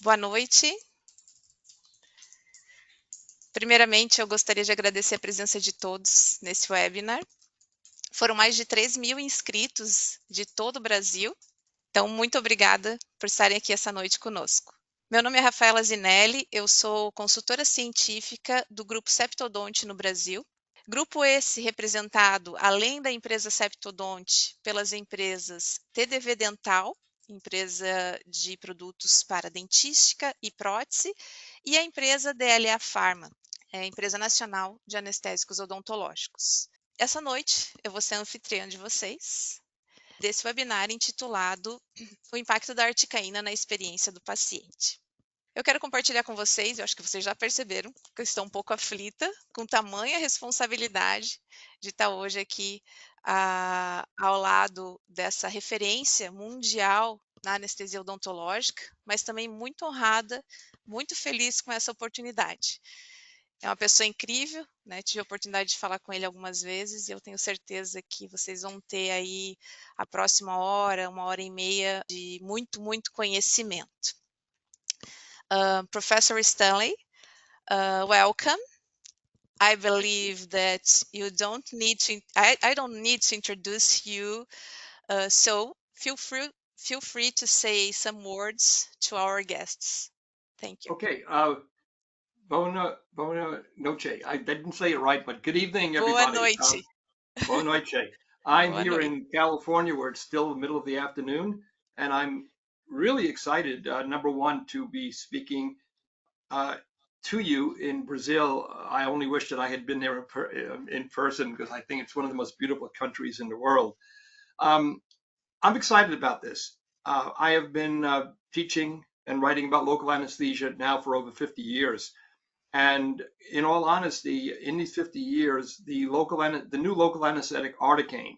Boa noite. Primeiramente, eu gostaria de agradecer a presença de todos nesse webinar. Foram mais de 3.000 inscritos de todo o Brasil, então muito obrigada por estarem aqui essa noite conosco. Meu nome é Rafaela Zinelli, eu sou consultora científica do Grupo Septodonte no Brasil. Grupo esse representado, além da empresa Septodonte, pelas empresas TDV Dental, empresa de produtos para dentística e prótese, e a empresa DLA Pharma, empresa nacional de anestésicos odontológicos. Essa noite eu vou ser anfitriã de vocês, desse webinar intitulado O Impacto da Articaína na Experiência do Paciente. Eu quero compartilhar com vocês, eu acho que vocês já perceberam, que eu estou um pouco aflita, com tamanha responsabilidade de estar hoje aqui ao lado dessa referência mundial na anestesia odontológica, mas também muito honrada, muito feliz com essa oportunidade. É uma pessoa incrível, né? Tive a oportunidade de falar com ele algumas vezes e eu tenho certeza que vocês vão ter aí a próxima hora, 1h30 de muito, muito conhecimento. Professor Stanley, welcome. I believe that you don't need to, I don't need to introduce you, so feel free to say some words to our guests. Thank you. Okay, Bona noche. I didn't say it right, but good evening, Boa everybody. noite. Bona noche. I'm Boa here noite. in California where it's still the middle of the afternoon, and I'm really excited, number one, to be speaking to you in Brazil. I only wish that I had been there in person because I think it's one of the most beautiful countries in the world. I'm excited about this. I have been teaching and writing about local anesthesia now for over 50 years. And in all honesty, in these 50 years, the new local anesthetic Articaine,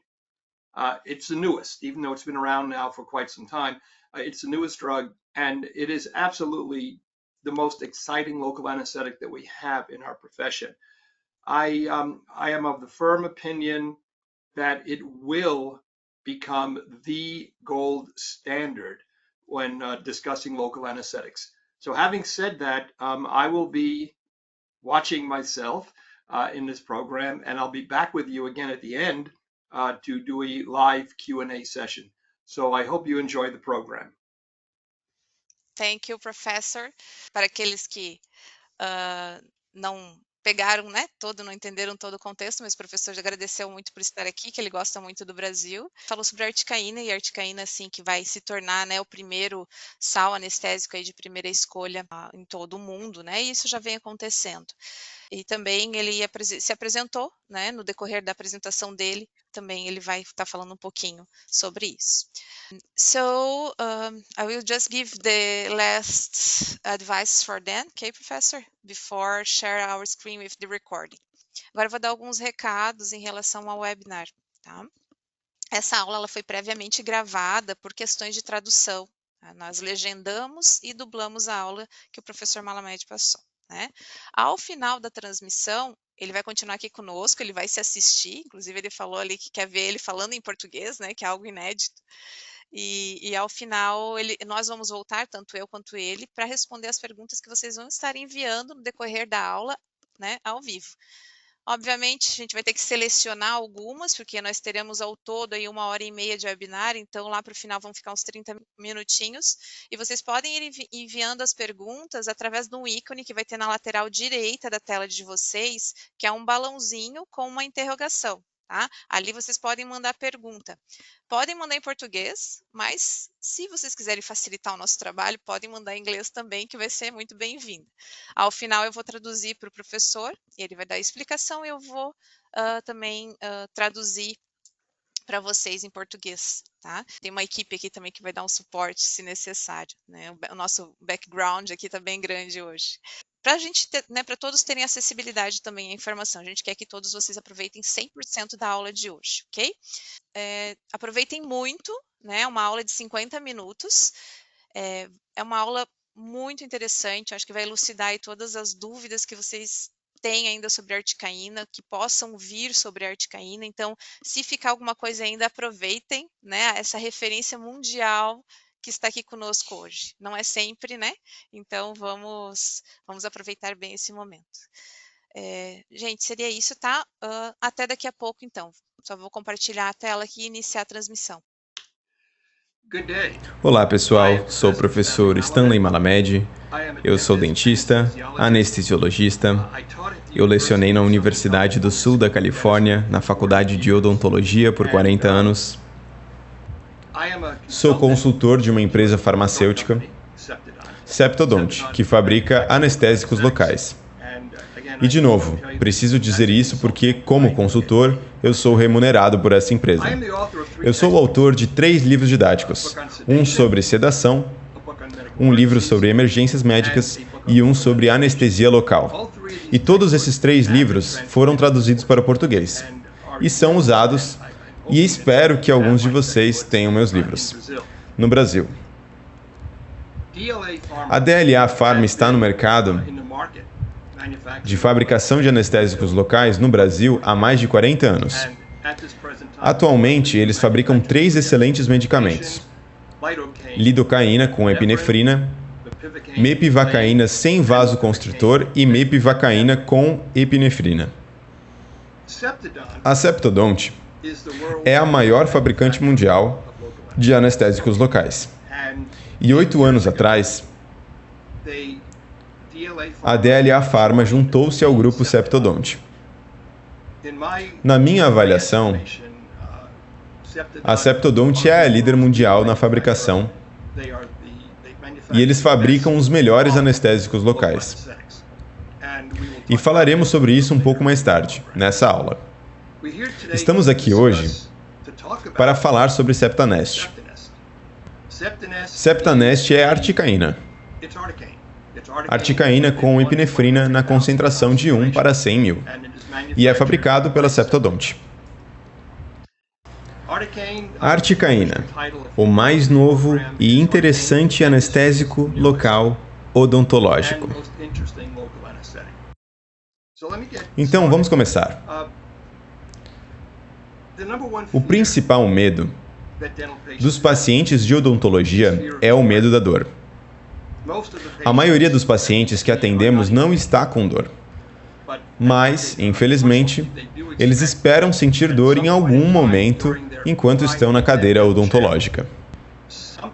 it's the newest, even though it's been around now for quite some time. It's the newest drug, and it is absolutely the most exciting local anesthetic that we have in our profession. I am of the firm opinion that it will become the gold standard when discussing local anesthetics. So having said that, I will be watching myself in this program, and I'll be back with you again at the end to do a live Q&A session. So I hope you enjoy the program. Thank you, Professor. Para aqueles que não pegaram, né, não entenderam todo o contexto, mas o professor já agradeceu muito por estar aqui, que ele gosta muito do Brasil. Falou sobre a articaína, e a articaína, assim, que vai se tornar, né, o primeiro sal anestésico aí de primeira escolha em todo o mundo, né, e isso já vem acontecendo. E também ele se apresentou, né, no decorrer da apresentação dele, também ele vai estar falando um pouquinho sobre isso. So, I will just give the last advice for then, okay, Professor? Before share our screen with the recording. Agora eu vou dar alguns recados em relação ao webinar, tá? Essa aula ela foi previamente gravada por questões de tradução. Tá? Nós legendamos e dublamos a aula que o professor Malamed passou, né? Ao final da transmissão, ele vai continuar aqui conosco, ele vai se assistir, inclusive ele falou ali que quer ver ele falando em português, né, que é algo inédito. E ao final, nós vamos voltar, tanto eu quanto ele, para responder as perguntas que vocês vão estar enviando no decorrer da aula, né, ao vivo. Obviamente, a gente vai ter que selecionar algumas, porque nós teremos ao todo aí 1h30 de webinar, então lá para o final vão ficar uns 30 minutinhos, e vocês podem ir enviando as perguntas através de um ícone que vai ter na lateral direita da tela de vocês, que é um balãozinho com uma interrogação. Tá? Ali vocês podem mandar pergunta. Podem mandar em português, mas se vocês quiserem facilitar o nosso trabalho, podem mandar em inglês também, que vai ser muito bem-vindo. Ao final eu vou traduzir para o professor, ele vai dar a explicação e eu vou também traduzir para vocês em português, tá? Tem uma equipe aqui também que vai dar um suporte se necessário, né? O nosso background aqui está bem grande hoje. Para a gente ter, né, para todos terem acessibilidade também à informação, a gente quer que todos vocês aproveitem 100% da aula de hoje, ok? Aproveitem muito, né? Uma aula de 50 minutos. É uma aula muito interessante, acho que vai elucidar aí todas as dúvidas que vocês têm ainda sobre a articaína, que possam vir sobre a articaína. Então, se ficar alguma coisa ainda, aproveitem, né, essa referência mundial que está aqui conosco hoje. Não é sempre, né? Então vamos aproveitar bem esse momento. Gente, seria isso, tá? Até daqui a pouco, então. Só vou compartilhar a tela aqui e iniciar a transmissão. Olá pessoal, sou o professor Stanley Malamed, eu sou dentista, anestesiologista, eu lecionei na Universidade do Sul da Califórnia, na Faculdade de Odontologia por 40 anos. Sou consultor de uma empresa farmacêutica, Septodont, que fabrica anestésicos locais. E de novo, preciso dizer isso porque, como consultor, eu sou remunerado por essa empresa. Eu sou o autor de 3 livros didáticos, um sobre sedação, um livro sobre emergências médicas e um sobre anestesia local. E todos esses 3 livros foram traduzidos para o português e são usados, e espero que alguns de vocês tenham meus livros, no Brasil. A DLA Pharma está no mercado de fabricação de anestésicos locais no Brasil há mais de 40 anos. Atualmente, eles fabricam 3 excelentes medicamentos: lidocaína com epinefrina, mepivacaína sem vasoconstritor e mepivacaína com epinefrina. A Septodont é a maior fabricante mundial de anestésicos locais. E 8 anos atrás, a DLA Pharma juntou-se ao grupo Septodont. Na minha avaliação, a Septodont é a líder mundial na fabricação e eles fabricam os melhores anestésicos locais. E falaremos sobre isso um pouco mais tarde, nessa aula. Estamos aqui hoje para falar sobre Septanest. Septanest é articaína. Articaína com epinefrina na concentração de 1 para 100 mil. E é fabricado pela Septodont. Articaína, o mais novo e interessante anestésico local odontológico. Então, vamos começar. O principal medo dos pacientes de odontologia é o medo da dor. A maioria dos pacientes que atendemos não está com dor. Mas, infelizmente, eles esperam sentir dor em algum momento enquanto estão na cadeira odontológica.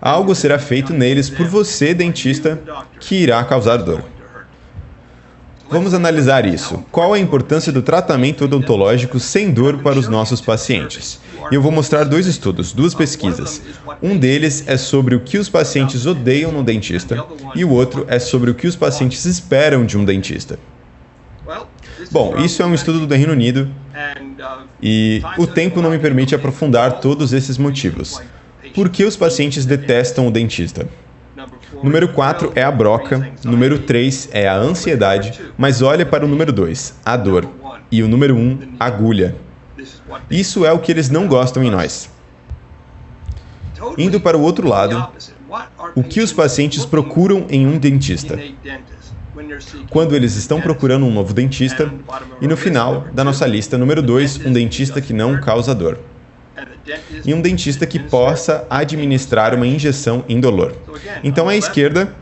Algo será feito neles por você, dentista, que irá causar dor. Vamos analisar isso. Qual a importância do tratamento odontológico sem dor para os nossos pacientes? E eu vou mostrar 2 estudos, 2 pesquisas. Um deles é sobre o que os pacientes odeiam no dentista e o outro é sobre o que os pacientes esperam de um dentista. Bom, isso é um estudo do Reino Unido e o tempo não me permite aprofundar todos esses motivos. Por que os pacientes detestam o dentista? Número 4 é a broca, número 3 é a ansiedade, mas olha para o número 2, a dor, e o número 1, a agulha. Isso é o que eles não gostam em nós. Indo para o outro lado, o que os pacientes procuram em um dentista? Quando eles estão procurando um novo dentista, e no final da nossa lista, número 2, um dentista que não causa dor. E um dentista que possa administrar uma injeção indolor. Então, à esquerda,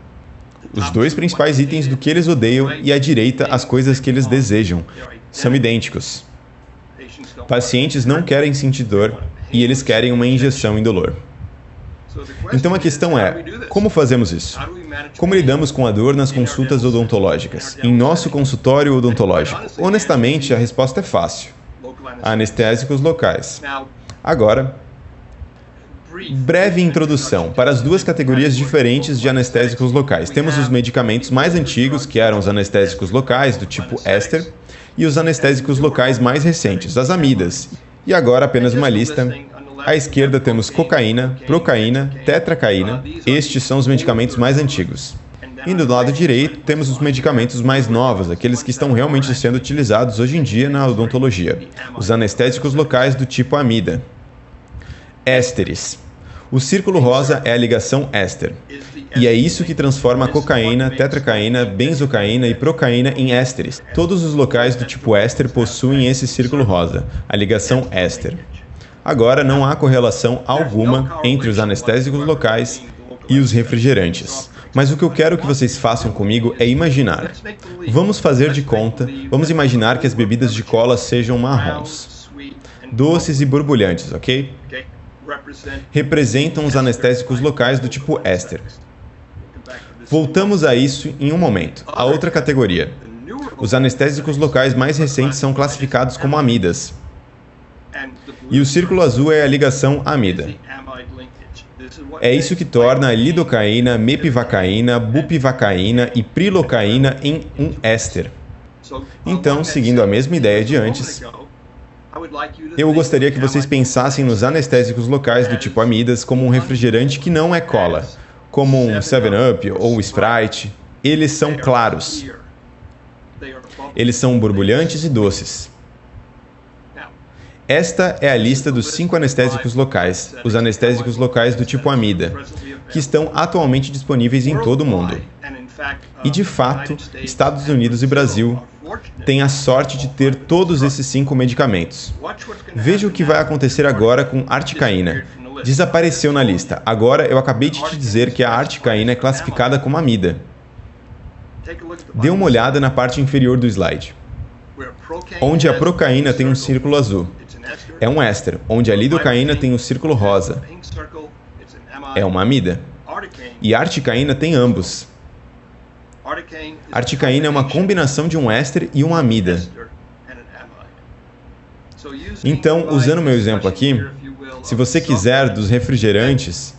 os 2 principais itens do que eles odeiam e à direita, as coisas que eles desejam. São idênticos. Pacientes não querem sentir dor e eles querem uma injeção indolor. Então a questão é, como fazemos isso? Como lidamos com a dor nas consultas odontológicas, em nosso consultório odontológico? Honestamente, a resposta é fácil. Anestésicos locais. Agora, breve introdução para as 2 categorias diferentes de anestésicos locais. Temos os medicamentos mais antigos, que eram os anestésicos locais, do tipo éster, e os anestésicos locais mais recentes, as amidas. E agora apenas uma lista. À esquerda temos cocaína, procaína, tetracaína. Estes são os medicamentos mais antigos. Indo do lado direito, temos os medicamentos mais novos, aqueles que estão realmente sendo utilizados hoje em dia na odontologia. Os anestésicos locais do tipo amida. Ésteres. O círculo rosa é a ligação éster. E é isso que transforma a cocaína, tetracaína, benzocaína e procaína em ésteres. Todos os locais do tipo éster possuem esse círculo rosa, a ligação éster. Agora, não há correlação alguma entre os anestésicos locais e os refrigerantes. Mas o que eu quero que vocês façam comigo é imaginar. Vamos fazer de conta, vamos imaginar que as bebidas de cola sejam marrons, doces e borbulhantes, ok? Representam os anestésicos locais do tipo éster. Voltamos a isso em um momento. A outra categoria. Os anestésicos locais mais recentes são classificados como amidas. E o círculo azul é a ligação amida. É isso que torna a lidocaína, mepivacaína, bupivacaína e prilocaína em um éster. Então, seguindo a mesma ideia de antes, eu gostaria que vocês pensassem nos anestésicos locais do tipo amidas como um refrigerante que não é cola, como um 7-Up ou Sprite. Eles são claros. Eles são borbulhantes e doces. Esta é a lista dos 5 anestésicos locais, os anestésicos locais do tipo amida, que estão atualmente disponíveis em todo o mundo. E, de fato, Estados Unidos e Brasil têm a sorte de ter todos esses 5 medicamentos. Veja o que vai acontecer agora com articaína. Desapareceu na lista. Agora, eu acabei de te dizer que a articaína é classificada como amida. Dê uma olhada na parte inferior do slide, onde a procaína tem um círculo azul. É um éster, onde a lidocaína tem um círculo rosa. É uma amida. E a articaína tem ambos. Articaína é uma combinação de um éster e uma amida. Então, usando meu exemplo aqui, se você quiser dos refrigerantes,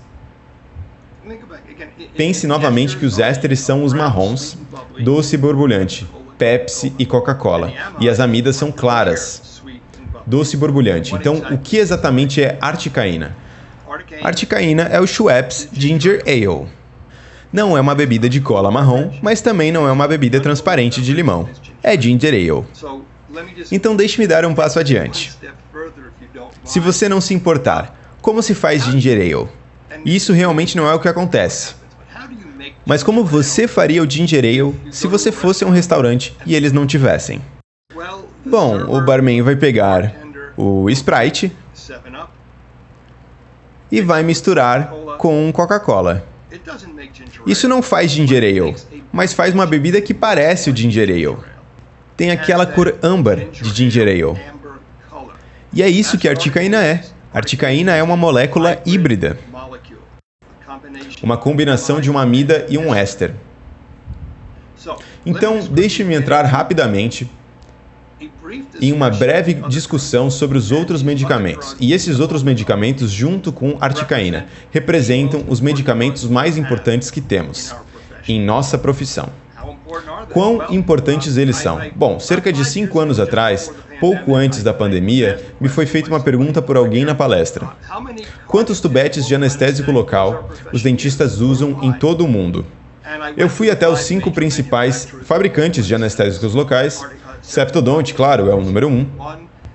pense novamente que os ésteres são os marrons, doce e borbulhante, Pepsi e Coca-Cola, e as amidas são claras, doce e borbulhante. Então, o que exatamente é articaína? Articaína é o Schweppes Ginger Ale. Não é uma bebida de cola marrom, mas também não é uma bebida transparente de limão. É Ginger Ale. Então, deixe-me dar um passo adiante. Se você não se importar, como se faz Ginger Ale? Isso realmente não é o que acontece. Mas como você faria o Ginger Ale se você fosse a um restaurante e eles não tivessem? Bom, o barman vai pegar o Sprite e vai misturar com Coca-Cola. Isso não faz Ginger Ale, mas faz uma bebida que parece o Ginger Ale. Tem aquela cor âmbar de Ginger Ale. E é isso que a articaína é. A articaína é uma molécula híbrida. Uma combinação de uma amida e um éster. Então, deixe-me entrar rapidamente em uma breve discussão sobre os outros medicamentos. E esses outros medicamentos, junto com a articaína, representam os medicamentos mais importantes que temos em nossa profissão. Quão importantes eles são? Bom, cerca de 5 anos atrás, pouco antes da pandemia, me foi feita uma pergunta por alguém na palestra. Quantos tubetes de anestésico local os dentistas usam em todo o mundo? Eu fui até os 5 principais fabricantes de anestésicos locais. Septodont, claro, é o número 1.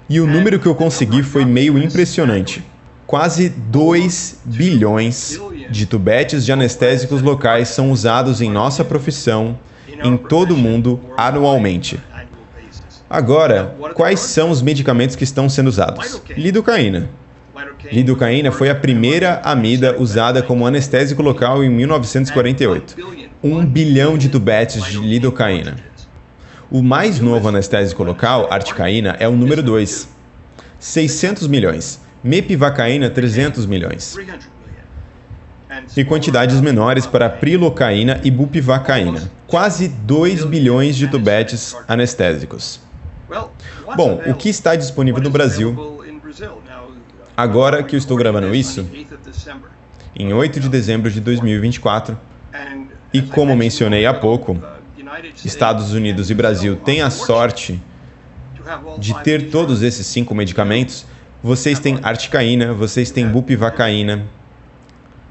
E o número que eu consegui foi meio impressionante. Quase 2 bilhões de tubetes de anestésicos locais são usados em nossa profissão, em todo o mundo, anualmente. Agora, quais são os medicamentos que estão sendo usados? Lidocaína. Lidocaína foi a primeira amida usada como anestésico local em 1948. 1 bilhão de tubetes de lidocaína. O mais novo anestésico local, articaína, é o número 2. 600 milhões. Mepivacaína, 300 milhões. E quantidades menores para prilocaína e bupivacaína. Quase 2 bilhões de tubetes anestésicos. Bom, o que está disponível no Brasil, agora que eu estou gravando isso, em 8 de dezembro de 2024, e como mencionei há pouco, Estados Unidos e Brasil têm a sorte de ter todos esses 5 medicamentos. Vocês têm articaína, vocês têm bupivacaína,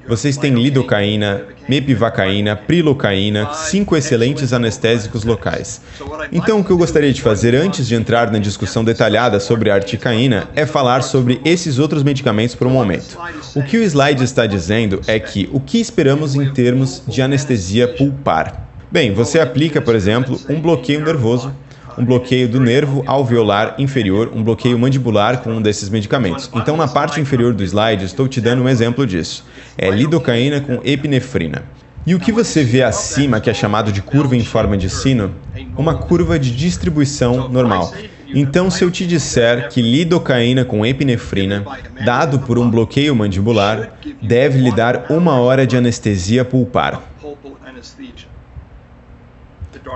vocês têm lidocaína, mepivacaína, prilocaína, 5 excelentes anestésicos locais. Então, o que eu gostaria de fazer antes de entrar na discussão detalhada sobre a articaína é falar sobre esses outros medicamentos por um momento. O que o slide está dizendo é que o que esperamos em termos de anestesia pulpar? Bem, você aplica, por exemplo, um bloqueio nervoso um bloqueio do nervo alveolar inferior, um bloqueio mandibular com um desses medicamentos. Então, na parte inferior do slide, estou te dando um exemplo disso. É lidocaína com epinefrina. E o que você vê acima, que é chamado de curva em forma de sino, uma curva de distribuição normal. Então, se eu te disser que lidocaína com epinefrina, dado por um bloqueio mandibular, deve lhe dar 1 hora de anestesia pulpar.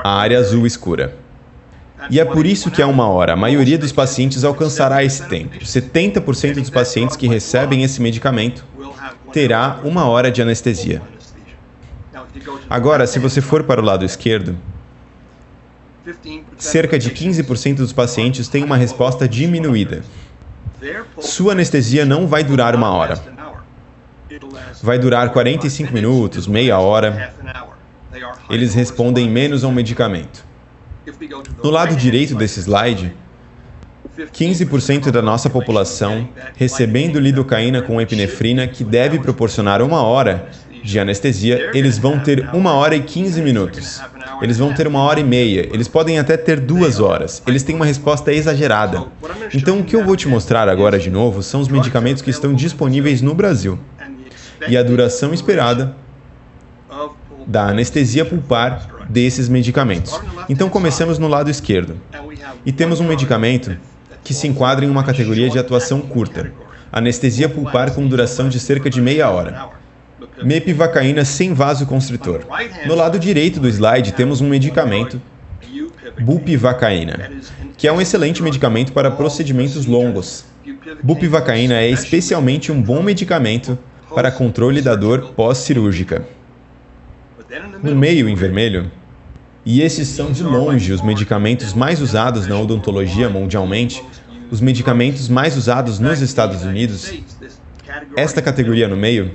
A área azul escura. E é por isso que é 1 hora. A maioria dos pacientes alcançará esse tempo. 70% dos pacientes que recebem esse medicamento terá 1 hora de anestesia. Agora, se você for para o lado esquerdo, cerca de 15% dos pacientes têm uma resposta diminuída. Sua anestesia não vai durar 1 hora. Vai durar 45 minutos, meia hora. Eles respondem menos ao medicamento. No lado direito desse slide, 15% da nossa população recebendo lidocaína com epinefrina, que deve proporcionar 1 hora de anestesia, eles vão ter 1 hora e 15 minutos. Eles vão ter 1 hora e meia. Eles podem até ter 2 horas. Eles têm uma resposta exagerada. Então, o que eu vou te mostrar agora de novo são os medicamentos que estão disponíveis no Brasil e a duração esperada da anestesia pulpar desses medicamentos. Então, começamos no lado esquerdo. E temos um medicamento que se enquadra em uma categoria de atuação curta. Anestesia pulpar com duração de cerca de meia hora. Mepivacaína sem vasoconstritor. No lado direito do slide temos um medicamento, bupivacaína, que é um excelente medicamento para procedimentos longos. Bupivacaína é especialmente um bom medicamento para controle da dor pós-cirúrgica. No meio, em vermelho, e esses são de longe os medicamentos mais usados na odontologia mundialmente, os medicamentos mais usados nos Estados Unidos, esta categoria no meio,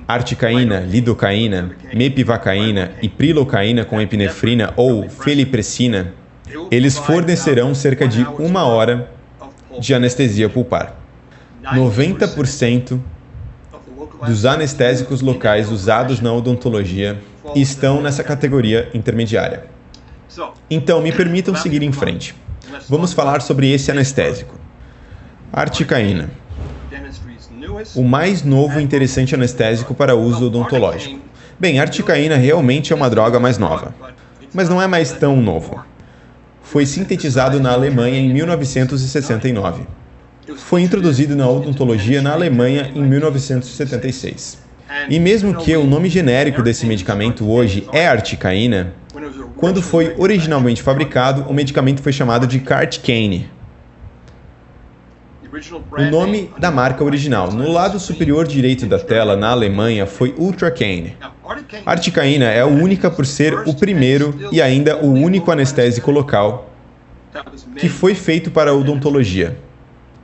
articaína, lidocaína, mepivacaína e prilocaína com epinefrina ou felipressina, eles fornecerão cerca de 1 hora de anestesia pulpar. 90% dos anestésicos locais usados na odontologia estão nessa categoria intermediária. Então, me permitam seguir em frente. Vamos falar sobre esse anestésico. Articaína. O mais novo e interessante anestésico para uso odontológico. Bem, a articaína realmente é uma droga mais nova, mas não é mais tão novo. Foi sintetizado na Alemanha em 1969. Foi introduzido na odontologia na Alemanha em 1976. E mesmo que o nome genérico desse medicamento hoje é articaína, quando foi originalmente fabricado, o medicamento foi chamado de Carticaine. O nome da marca original. No lado superior direito da tela, na Alemanha, foi Ultracaine. Articaína é a única por ser o primeiro e ainda o único anestésico local que foi feito para a odontologia.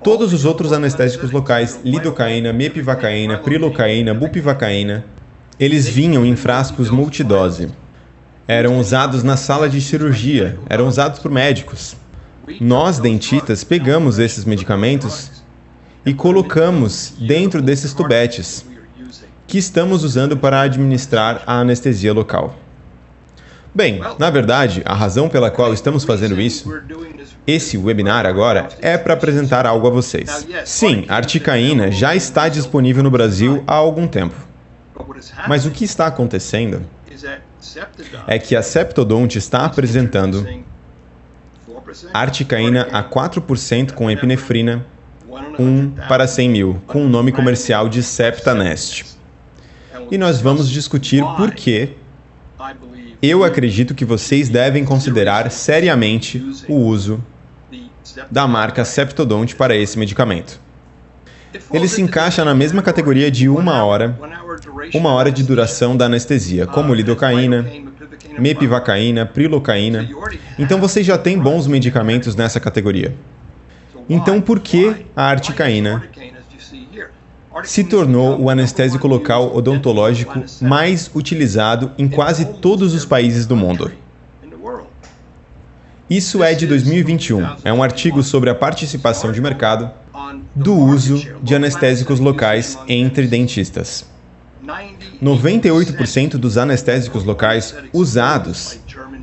Todos os outros anestésicos locais, lidocaína, mepivacaína, prilocaína, bupivacaína, eles vinham em frascos multidose. Eram usados na sala de cirurgia, eram usados por médicos. Nós, dentistas, pegamos esses medicamentos e colocamos dentro desses tubetes que estamos usando para administrar a anestesia local. Bem, na verdade, a razão pela qual estamos fazendo isso, esse webinar agora, é para apresentar algo a vocês. Sim, a articaína já está disponível no Brasil há algum tempo. Mas o que está acontecendo é que a Septodont está apresentando articaína a 4% com epinefrina, 1 para 100 mil, com o nome comercial de Septanest. E nós vamos discutir por que eu acredito que vocês devem considerar seriamente o uso da marca Septodont para esse medicamento. Ele se encaixa na mesma categoria de 1 hora de duração da anestesia, como lidocaína, mepivacaína, prilocaína. Então vocês já têm bons medicamentos nessa categoria. Então por que a articaína se tornou o anestésico local odontológico mais utilizado em quase todos os países do mundo? Isso é de 2021. É um artigo sobre a participação de mercado do uso de anestésicos locais entre dentistas. 98% dos anestésicos locais usados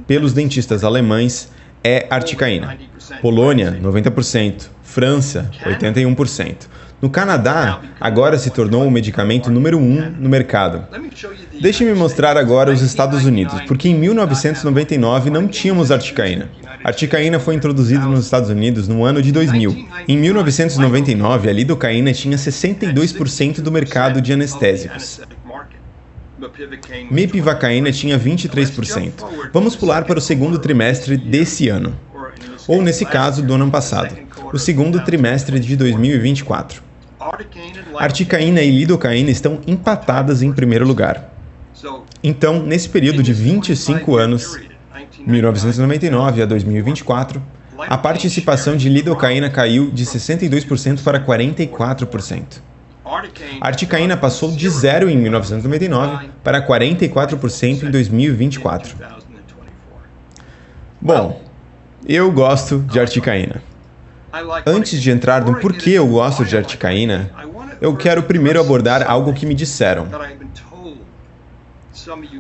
pelos dentistas alemães é articaína. Polônia, 90%. França, 81%. No Canadá, agora se tornou o medicamento número 1 no mercado. Deixe-me mostrar agora os Estados Unidos, porque em 1999 não tínhamos articaína. A articaína foi introduzida nos Estados Unidos no ano de 2000. Em 1999, a lidocaína tinha 62% do mercado de anestésicos. Mepivacaína tinha 23%. Vamos pular para o segundo trimestre desse ano, ou nesse caso, do ano passado, o segundo trimestre de 2024. Articaína e lidocaína estão empatadas em primeiro lugar. Então, nesse período de 25 anos, 1999 a 2024, a participação de lidocaína caiu de 62% para 44%. A articaína passou de 0 em 1999 para 44% em 2024. Bom, eu gosto de articaína. Antes de entrar no porquê eu gosto de articaína, eu quero primeiro abordar algo que me disseram.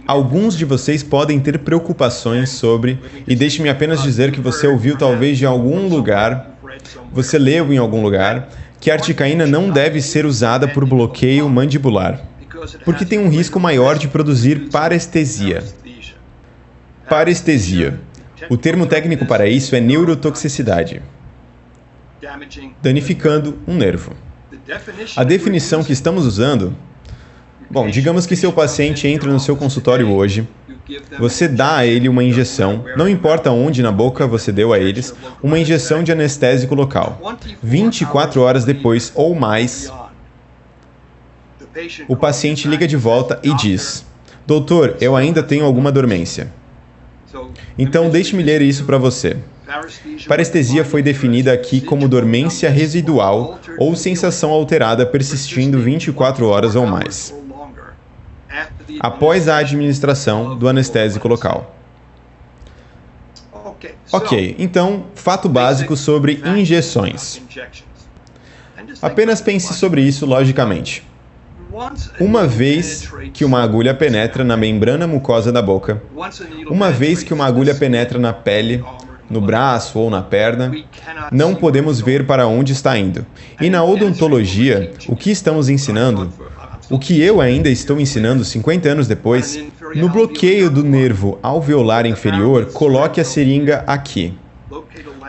Alguns de vocês podem ter preocupações sobre, e deixe-me apenas dizer que você ouviu talvez de algum lugar, você leu em algum lugar, que a articaína não deve ser usada por bloqueio mandibular, porque tem um risco maior de produzir parestesia. Parestesia. O termo técnico para isso é neurotoxicidade, danificando um nervo. A definição que estamos usando... Bom, digamos que seu paciente entra no seu consultório hoje, você dá a ele uma injeção, não importa onde na boca você deu a eles, uma injeção de anestésico local. 24 horas depois ou mais, o paciente liga de volta e diz: doutor, eu ainda tenho alguma dormência. Então, deixe-me ler isso para você. Parestesia foi definida aqui como dormência residual ou sensação alterada persistindo 24 horas ou mais, após a administração do anestésico local. Ok, então, fato básico sobre injeções. Apenas pense sobre isso logicamente. Uma vez que uma agulha penetra na membrana mucosa da boca, uma vez que uma agulha penetra na pele, no braço ou na perna, não podemos ver para onde está indo. E na odontologia, o que estamos ensinando, o que eu ainda estou ensinando 50 anos depois, no bloqueio do nervo alveolar inferior, coloque a seringa aqui.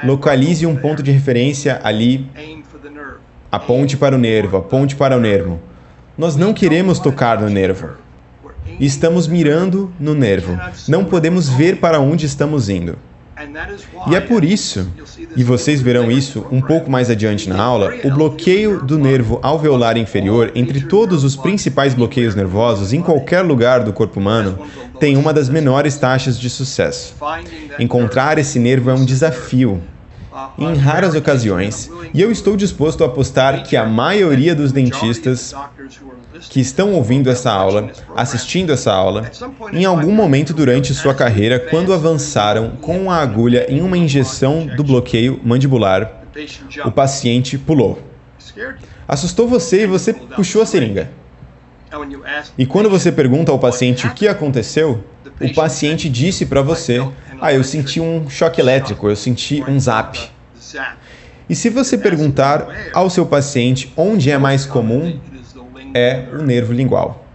Localize um ponto de referência ali, aponte para o nervo, aponte para o nervo. Nós não queremos tocar no nervo. Estamos mirando no nervo. Não podemos ver para onde estamos indo. E é por isso, e vocês verão isso um pouco mais adiante na aula, o bloqueio do nervo alveolar inferior, entre todos os principais bloqueios nervosos em qualquer lugar do corpo humano, tem uma das menores taxas de sucesso. Encontrar esse nervo é um desafio. Em raras ocasiões, e eu estou disposto a apostar que a maioria dos dentistas que estão ouvindo essa aula, assistindo essa aula, em algum momento durante sua carreira, quando avançaram com a agulha em uma injeção do bloqueio mandibular, o paciente pulou. Assustou você e você puxou a seringa. E quando você pergunta ao paciente o que aconteceu, o paciente disse para você: eu senti um choque elétrico, eu senti um zap. E se você perguntar ao seu paciente onde é mais comum, é o nervo lingual.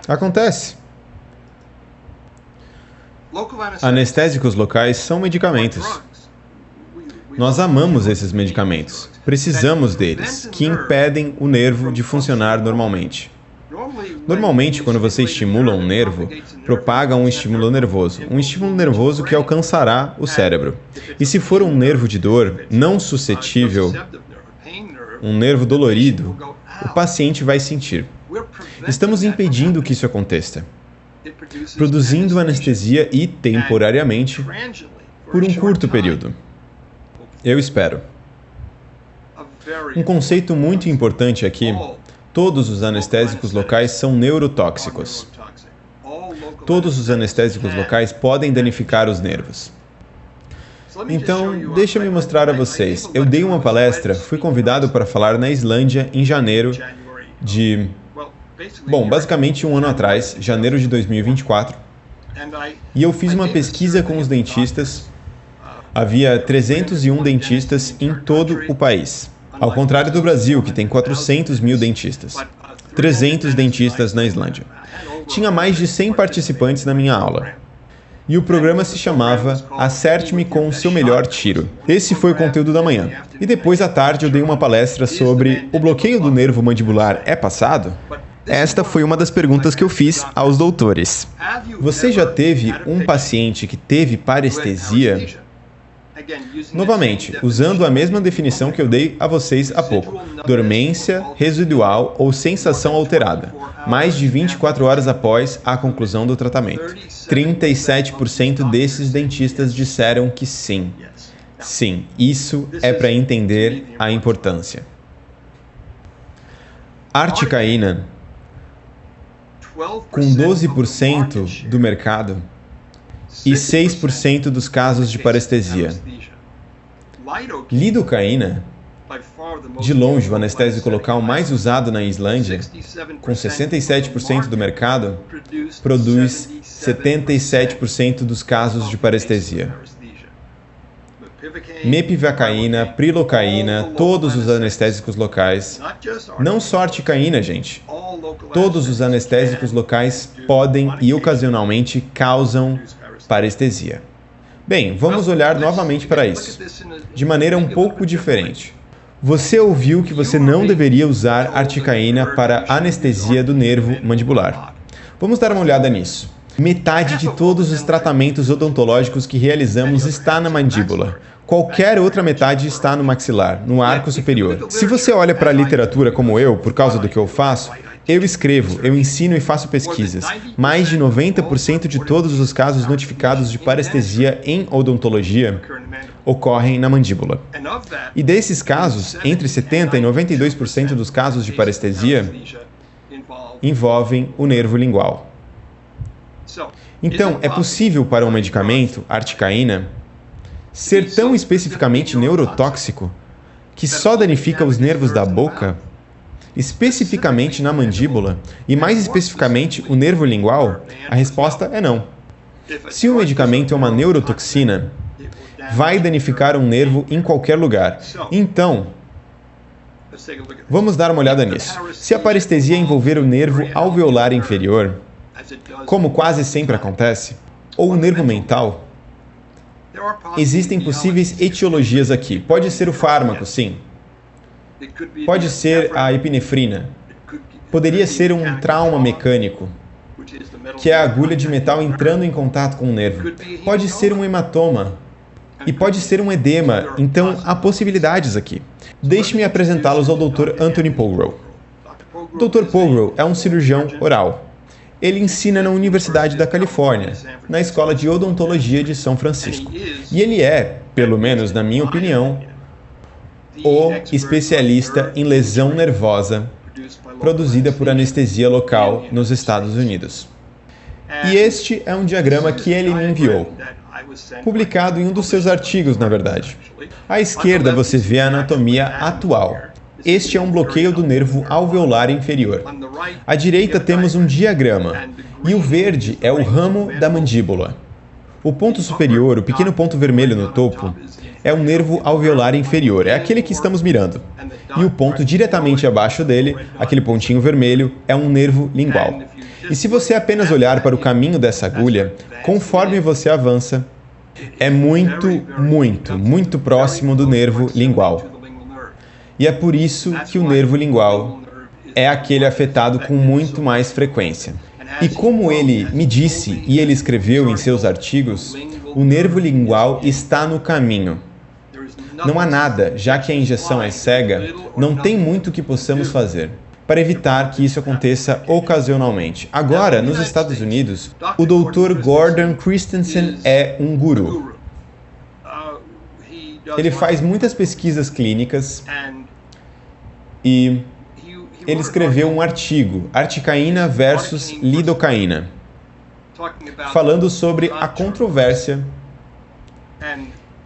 Acontece. Anestésicos locais são medicamentos. Nós amamos esses medicamentos. Precisamos deles, que impedem o nervo de funcionar normalmente. Normalmente, quando você estimula um nervo, propaga um estímulo nervoso que alcançará o cérebro. E se for um nervo de dor não suscetível, um nervo dolorido, o paciente vai sentir. Estamos impedindo que isso aconteça, produzindo anestesia e, temporariamente, por um curto período. Eu espero. Um conceito muito importante aqui: todos os anestésicos locais são neurotóxicos. Todos os anestésicos locais podem danificar os nervos. Então, deixa-me mostrar a vocês. Eu dei uma palestra, fui convidado para falar na Islândia em janeiro de... basicamente um ano atrás, janeiro de 2024. E eu fiz uma pesquisa com os dentistas Havia 301 dentistas em todo o país. Ao contrário do Brasil, que tem 400 mil dentistas. 300 dentistas na Islândia. Tinha mais de 100 participantes na minha aula. E o programa se chamava Acerte-me com o seu melhor tiro. Esse foi o conteúdo da manhã. E depois à tarde eu dei uma palestra sobre o bloqueio do nervo mandibular é passado? Esta foi uma das perguntas que eu fiz aos doutores. Você já teve um paciente que teve parestesia? Novamente, usando a mesma definição que eu dei a vocês há pouco. Dormência residual ou sensação alterada, mais de 24 horas após a conclusão do tratamento. 37% desses dentistas disseram que sim. Sim, isso é para entender a importância. Articaína, com 12% do mercado e 6% dos casos de parestesia. Lidocaína, de longe o anestésico local mais usado na Islândia, com 67% do mercado, produz 77% dos casos de parestesia. Mepivacaína, prilocaína, todos os anestésicos locais, não só articaína, gente. Todos os anestésicos locais podem e ocasionalmente causam parestesia. Bem, vamos olhar novamente para isso, de maneira um pouco diferente. Você ouviu que você não deveria usar articaína para anestesia do nervo mandibular. Vamos dar uma olhada nisso. Metade de todos os tratamentos odontológicos que realizamos está na mandíbula. Qualquer outra metade está no maxilar, no arco superior. Se você olha para a literatura como eu, por causa do que eu faço, eu escrevo, eu ensino e faço pesquisas. Mais de 90% de todos os casos notificados de parestesia em odontologia ocorrem na mandíbula. E desses casos, entre 70% e 92% dos casos de parestesia envolvem o nervo lingual. Então, é possível para um medicamento, articaína, ser tão especificamente neurotóxico que só danifica os nervos da boca, especificamente na mandíbula, e mais especificamente o nervo lingual? A resposta é não. Se o medicamento é uma neurotoxina, vai danificar um nervo em qualquer lugar. Então, vamos dar uma olhada nisso. Se a parestesia envolver o nervo alveolar inferior, como quase sempre acontece, ou o nervo mental, existem possíveis etiologias aqui. Pode ser o fármaco, sim. Pode ser a epinefrina. Poderia ser um trauma mecânico, que é a agulha de metal entrando em contato com o nervo. Pode ser um hematoma. E pode ser um edema. Então, há possibilidades aqui. Deixe-me apresentá-los ao Dr. Anthony Polgrow. Dr. Polgrow é um cirurgião oral. Ele ensina na Universidade da Califórnia, na Escola de Odontologia de São Francisco. E ele é, pelo menos na minha opinião, o especialista em lesão nervosa produzida por anestesia local nos Estados Unidos. E este é um diagrama que ele me enviou, publicado em um dos seus artigos, na verdade. À esquerda você vê a anatomia atual. Este é um bloqueio do nervo alveolar inferior. À direita temos um diagrama, e o verde é o ramo da mandíbula. O ponto superior, o pequeno ponto vermelho no topo, é um nervo alveolar inferior, é aquele que estamos mirando. E o ponto diretamente abaixo dele, aquele pontinho vermelho, é um nervo lingual. E se você apenas olhar para o caminho dessa agulha, conforme você avança, é muito próximo do nervo lingual. E é por isso que o nervo lingual é aquele afetado com muito mais frequência. E como ele me disse e ele escreveu em seus artigos, o nervo lingual está no caminho. Não há nada, já que a injeção é cega, não tem muito que possamos fazer para evitar que isso aconteça ocasionalmente. Agora, nos Estados Unidos, o Dr. Gordon Christensen é um guru. Ele faz muitas pesquisas clínicas e ele escreveu um artigo, Articaína versus Lidocaína, falando sobre a controvérsia.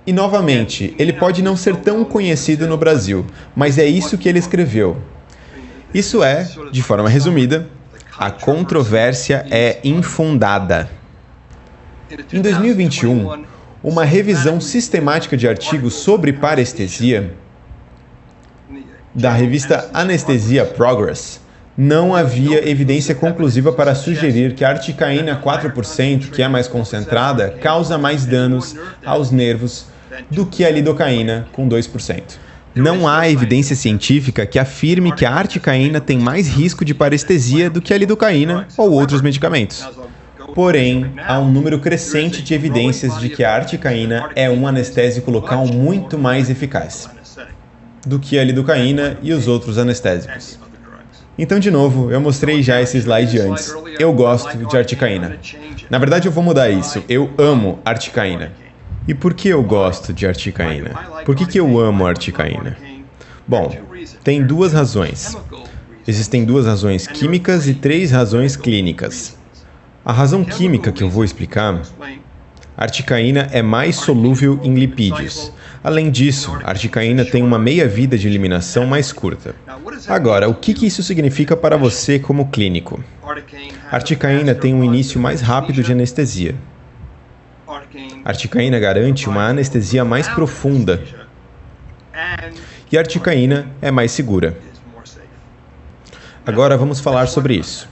E, novamente, ele pode não ser tão conhecido no Brasil, mas é isso que ele escreveu. Isso é, de forma resumida, a controvérsia é infundada. Em 2021, uma revisão sistemática de artigos sobre parestesia da revista Anesthesia Progress, não havia evidência conclusiva para sugerir que a articaína 4%, que é mais concentrada, causa mais danos aos nervos do que a lidocaína com 2%. Não há evidência científica que afirme que a articaína tem mais risco de parestesia do que a lidocaína ou outros medicamentos. Porém, há um número crescente de evidências de que a articaína é um anestésico local muito mais eficaz do que a lidocaína e os outros anestésicos. Então, de novo, eu mostrei já esse slide antes. Eu gosto de articaína. Na verdade, eu vou mudar isso. Eu amo articaína. E por que eu gosto de articaína? Por que eu amo a articaína? Bom, tem duas razões. Existem duas razões químicas e 3 razões clínicas. A razão química que eu vou explicar, a articaína é mais solúvel em lipídios. Além disso, a articaína tem uma meia-vida de eliminação mais curta. Agora, o que isso significa para você como clínico? A articaína tem um início mais rápido de anestesia. A articaína garante uma anestesia mais profunda. E a articaína é mais segura. Agora vamos falar sobre isso.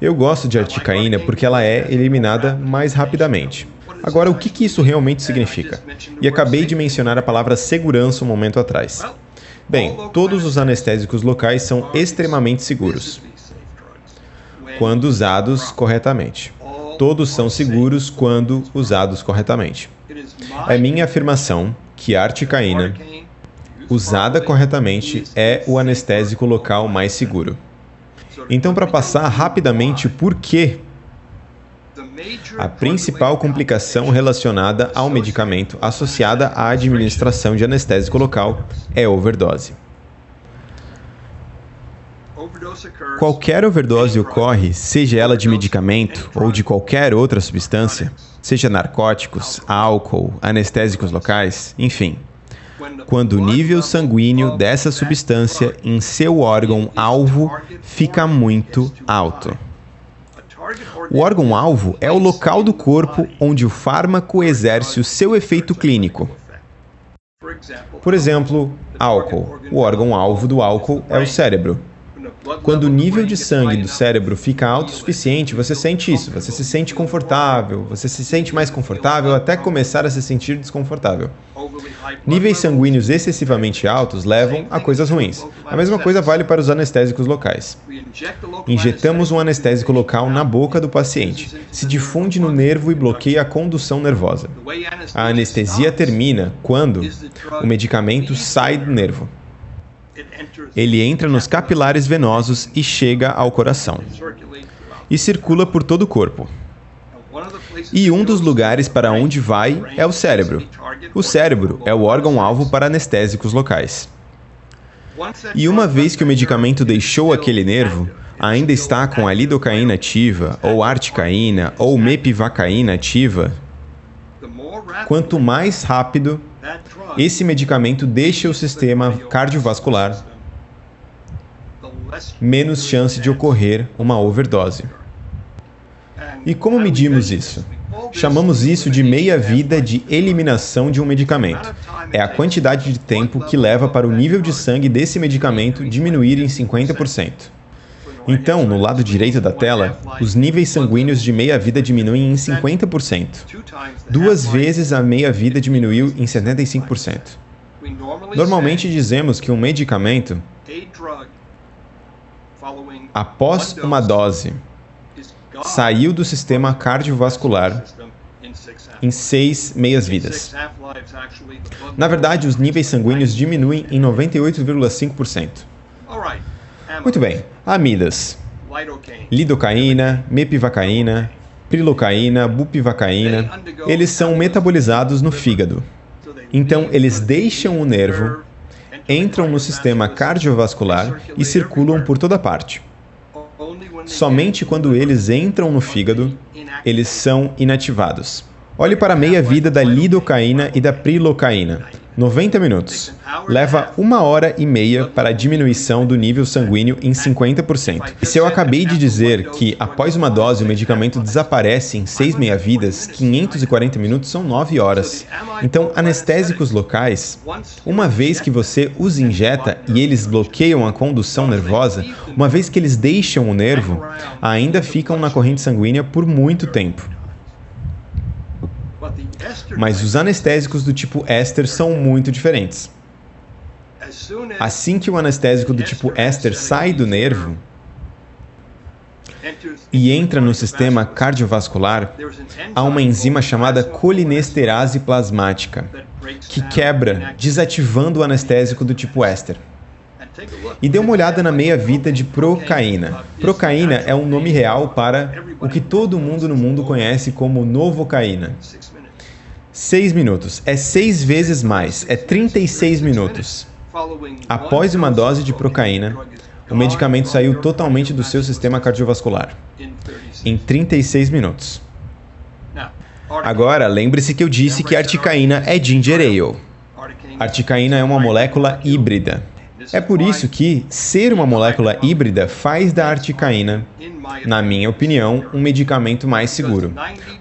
Eu gosto de articaína porque ela é eliminada mais rapidamente. Agora, o que isso realmente significa? E acabei de mencionar a palavra segurança um momento atrás. Bem, todos os anestésicos locais são extremamente seguros quando usados corretamente. Todos são seguros quando usados corretamente. É minha afirmação que a articaína, usada corretamente, é o anestésico local mais seguro. Então, para passar rapidamente por que a principal complicação relacionada ao medicamento associada à administração de anestésico local é overdose. Qualquer overdose ocorre, seja ela de medicamento ou de qualquer outra substância, seja narcóticos, álcool, anestésicos locais, enfim, quando o nível sanguíneo dessa substância em seu órgão-alvo fica muito alto. O órgão-alvo é o local do corpo onde o fármaco exerce o seu efeito clínico. Por exemplo, álcool. O órgão-alvo do álcool é o cérebro. Quando o nível de sangue do cérebro fica alto o suficiente, você sente isso, você se sente confortável, você se sente mais confortável até começar a se sentir desconfortável. Níveis sanguíneos excessivamente altos levam a coisas ruins. A mesma coisa vale para os anestésicos locais. Injetamos um anestésico local na boca do paciente, se difunde no nervo e bloqueia a condução nervosa. A anestesia termina quando o medicamento sai do nervo. Ele entra nos capilares venosos e chega ao coração. E circula por todo o corpo. E um dos lugares para onde vai é o cérebro. O cérebro é o órgão-alvo para anestésicos locais. E uma vez que o medicamento deixou aquele nervo, ainda está com a lidocaína ativa, ou articaína, ou mepivacaína ativa, quanto mais rápido esse medicamento deixa o sistema cardiovascular, menos chance de ocorrer uma overdose. E como medimos isso? Chamamos isso de meia-vida de eliminação de um medicamento. É a quantidade de tempo que leva para o nível de sangue desse medicamento diminuir em 50%. Então, no lado direito da tela, os níveis sanguíneos de meia-vida diminuem em 50%. 2 vezes a meia-vida diminuiu em 75%. Normalmente dizemos que um medicamento, após uma dose, saiu do sistema cardiovascular em 6 meias-vidas. Na verdade, os níveis sanguíneos diminuem em 98,5%. Muito bem. Amidas, lidocaína, mepivacaína, prilocaína, bupivacaína, eles são metabolizados no fígado. Então, eles deixam o nervo, entram no sistema cardiovascular e circulam por toda parte. Somente quando eles entram no fígado, eles são inativados. Olhe para a meia-vida da lidocaína e da prilocaína. 90 minutos. Leva 1h30 para a diminuição do nível sanguíneo em 50%. E se eu acabei de dizer que após uma dose o medicamento desaparece em 6 meia-vidas, 540 minutos são 9 horas. Então, anestésicos locais, uma vez que você os injeta e eles bloqueiam a condução nervosa, uma vez que eles deixam o nervo, ainda ficam na corrente sanguínea por muito tempo. Mas os anestésicos do tipo éster são muito diferentes. Assim que o anestésico do tipo éster sai do nervo e entra no sistema cardiovascular, há uma enzima chamada colinesterase plasmática, que quebra, desativando o anestésico do tipo éster. E dê uma olhada na meia-vida de procaína. Procaína é um nome real para o que todo mundo no mundo conhece como novocaína. 6 minutos. É 6 vezes mais. É 36 minutos. Após uma dose de procaína, o medicamento saiu totalmente do seu sistema cardiovascular. Em 36 minutos. Agora, lembre-se que eu disse que a articaína é ginger ale. A articaína é uma molécula híbrida. É por isso que ser uma molécula híbrida faz da articaína, na minha opinião, um medicamento mais seguro.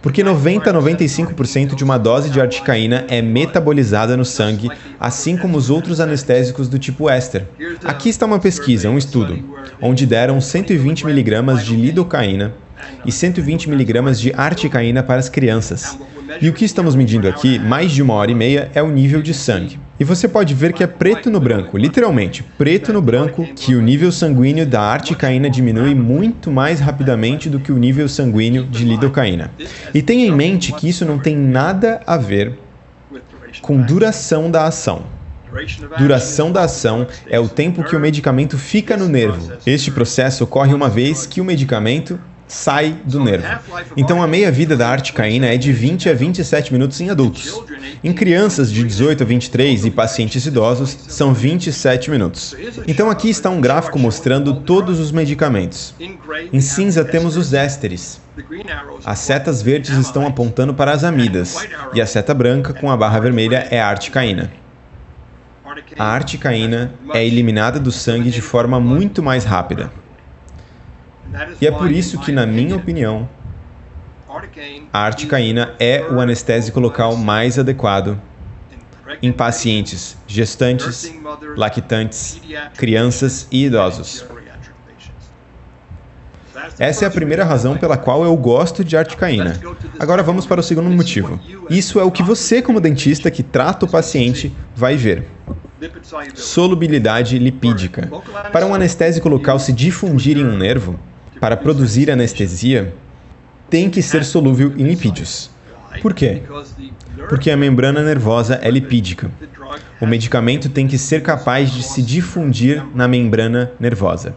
Porque 90 a 95% de uma dose de articaína é metabolizada no sangue, assim como os outros anestésicos do tipo éster. Aqui está uma pesquisa, um estudo, onde deram 120 mg de lidocaína e 120 mg de articaína para as crianças. E o que estamos medindo aqui, mais de 1h30, é o nível de sangue. E você pode ver que é preto no branco, literalmente, preto no branco, que o nível sanguíneo da articaína diminui muito mais rapidamente do que o nível sanguíneo de lidocaína. E tenha em mente que isso não tem nada a ver com duração da ação. Duração da ação é o tempo que o medicamento fica no nervo. Este processo ocorre uma vez que o medicamento sai do nervo. Então, a meia-vida da articaína é de 20 a 27 minutos em adultos. Em crianças de 18 a 23 e pacientes idosos, são 27 minutos. Então, aqui está um gráfico mostrando todos os medicamentos. Em cinza temos os ésteres. As setas verdes estão apontando para as amidas, e a seta branca com a barra vermelha é a articaína. A articaína é eliminada do sangue de forma muito mais rápida. E é por isso que, na minha opinião, a articaína é o anestésico local mais adequado em pacientes gestantes, lactantes, crianças e idosos. Essa é a primeira razão pela qual eu gosto de articaína. Agora vamos para o segundo motivo. Isso é o que você, como dentista que trata o paciente, vai ver. Solubilidade lipídica. Para um anestésico local se difundir em um nervo, para produzir anestesia, tem que ser solúvel em lipídios. Por quê? Porque a membrana nervosa é lipídica. O medicamento tem que ser capaz de se difundir na membrana nervosa.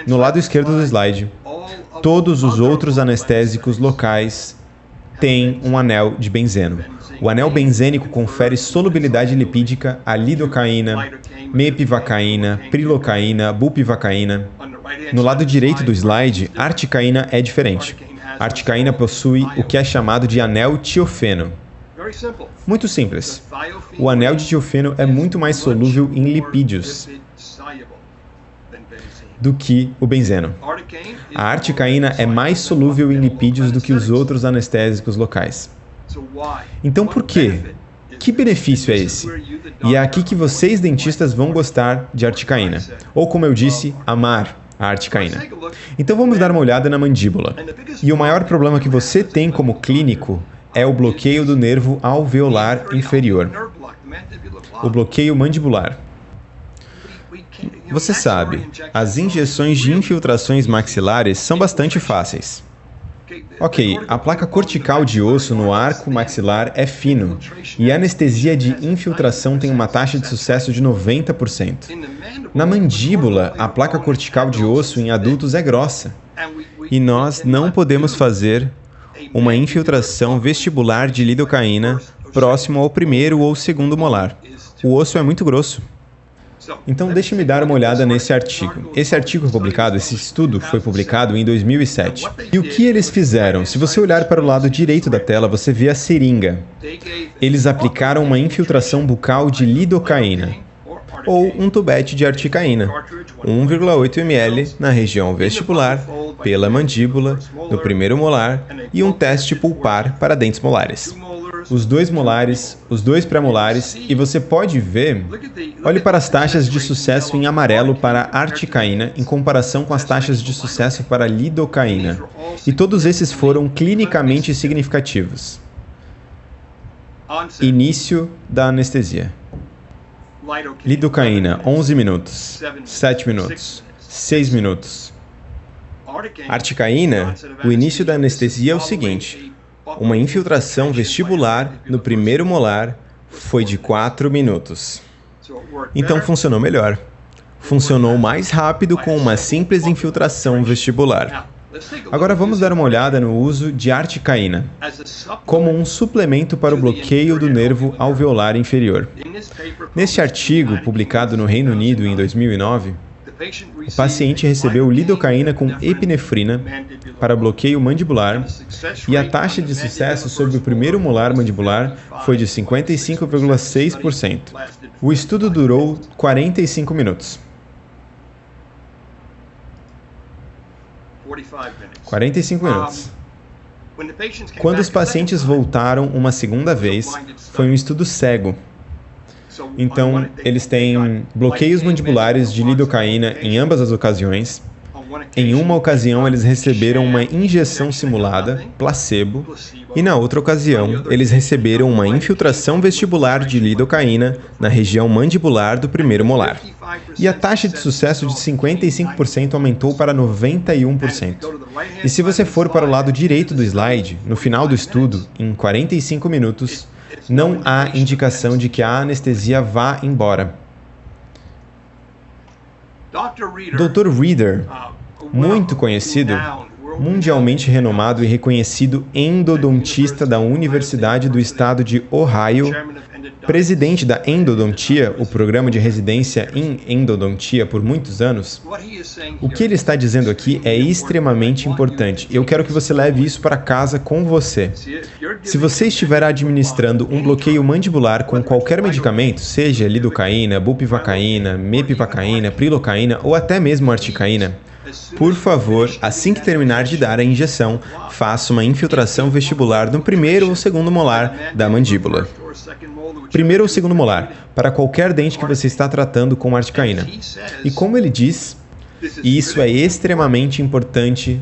No lado esquerdo do slide, todos os outros anestésicos locais têm um anel de benzeno. O anel benzênico confere solubilidade lipídica à lidocaína, mepivacaína, prilocaína, bupivacaína. No lado direito do slide, a articaína é diferente. A articaína possui o que é chamado de anel tiofeno. Muito simples. O anel de tiofeno é muito mais solúvel em lipídios do que o benzeno. A articaína é mais solúvel em lipídios do que os outros anestésicos locais. Então, por quê? Que benefício é esse? E é aqui que vocês, dentistas, vão gostar de articaína. Ou, como eu disse, amar a articaína. Então, vamos dar uma olhada na mandíbula. E o maior problema que você tem como clínico é o bloqueio do nervo alveolar inferior. O bloqueio mandibular. Você sabe, as injeções de infiltrações maxilares são bastante fáceis. Ok, a placa cortical de osso no arco maxilar é fino, e a anestesia de infiltração tem uma taxa de sucesso de 90%. Na mandíbula, a placa cortical de osso em adultos é grossa, e nós não podemos fazer uma infiltração vestibular de lidocaína próximo ao primeiro ou segundo molar. O osso é muito grosso. Então, deixe-me dar uma olhada nesse artigo. Esse artigo foi publicado, esse estudo foi publicado em 2007. E o que eles fizeram? Se você olhar para o lado direito da tela, você vê a seringa. Eles aplicaram uma infiltração bucal de lidocaína, ou um tubete de articaína, 1,8 ml na região vestibular, pela mandíbula, no primeiro molar, e um teste pulpar para dentes molares. Os 2 molares, os 2 pré-molares, e você pode ver, olhe para as taxas de sucesso em amarelo para articaína em comparação com as taxas de sucesso para lidocaína. E todos esses foram clinicamente significativos. Início da anestesia. Lidocaína, 11 minutos, 7 minutos, 6 minutos. Articaína, o início da anestesia é o seguinte: uma infiltração vestibular no primeiro molar foi de 4 minutos. Então funcionou melhor. Funcionou mais rápido com uma simples infiltração vestibular. Agora vamos dar uma olhada no uso de articaína como um suplemento para o bloqueio do nervo alveolar inferior. Neste artigo, publicado no Reino Unido em 2009, o paciente recebeu lidocaína com epinefrina para bloqueio mandibular e a taxa de sucesso sobre o primeiro molar mandibular foi de 55,6%. O estudo durou 45 minutos. 45 minutos. Quando os pacientes voltaram uma segunda vez, foi um estudo cego. Então, eles têm bloqueios mandibulares de lidocaína em ambas as ocasiões. Em uma ocasião, eles receberam uma injeção simulada, placebo, e na outra ocasião, eles receberam uma infiltração vestibular de lidocaína na região mandibular do primeiro molar. E a taxa de sucesso de 55% aumentou para 91%. E se você for para o lado direito do slide, no final do estudo, em 45 minutos, não há indicação de que a anestesia vá embora. Dr. Reader, muito conhecido, mundialmente renomado e reconhecido endodontista da Universidade do Estado de Ohio, presidente da endodontia, o programa de residência em endodontia por muitos anos, o que ele está dizendo aqui é extremamente importante. Eu quero que você leve isso para casa com você. Se você estiver administrando um bloqueio mandibular com qualquer medicamento, seja lidocaína, bupivacaína, mepivacaína, prilocaína ou até mesmo articaína, por favor, assim que terminar de dar a injeção, faça uma infiltração vestibular no primeiro ou segundo molar da mandíbula. Primeiro ou segundo molar, para qualquer dente que você está tratando com articaína. E como ele diz, isso é extremamente importante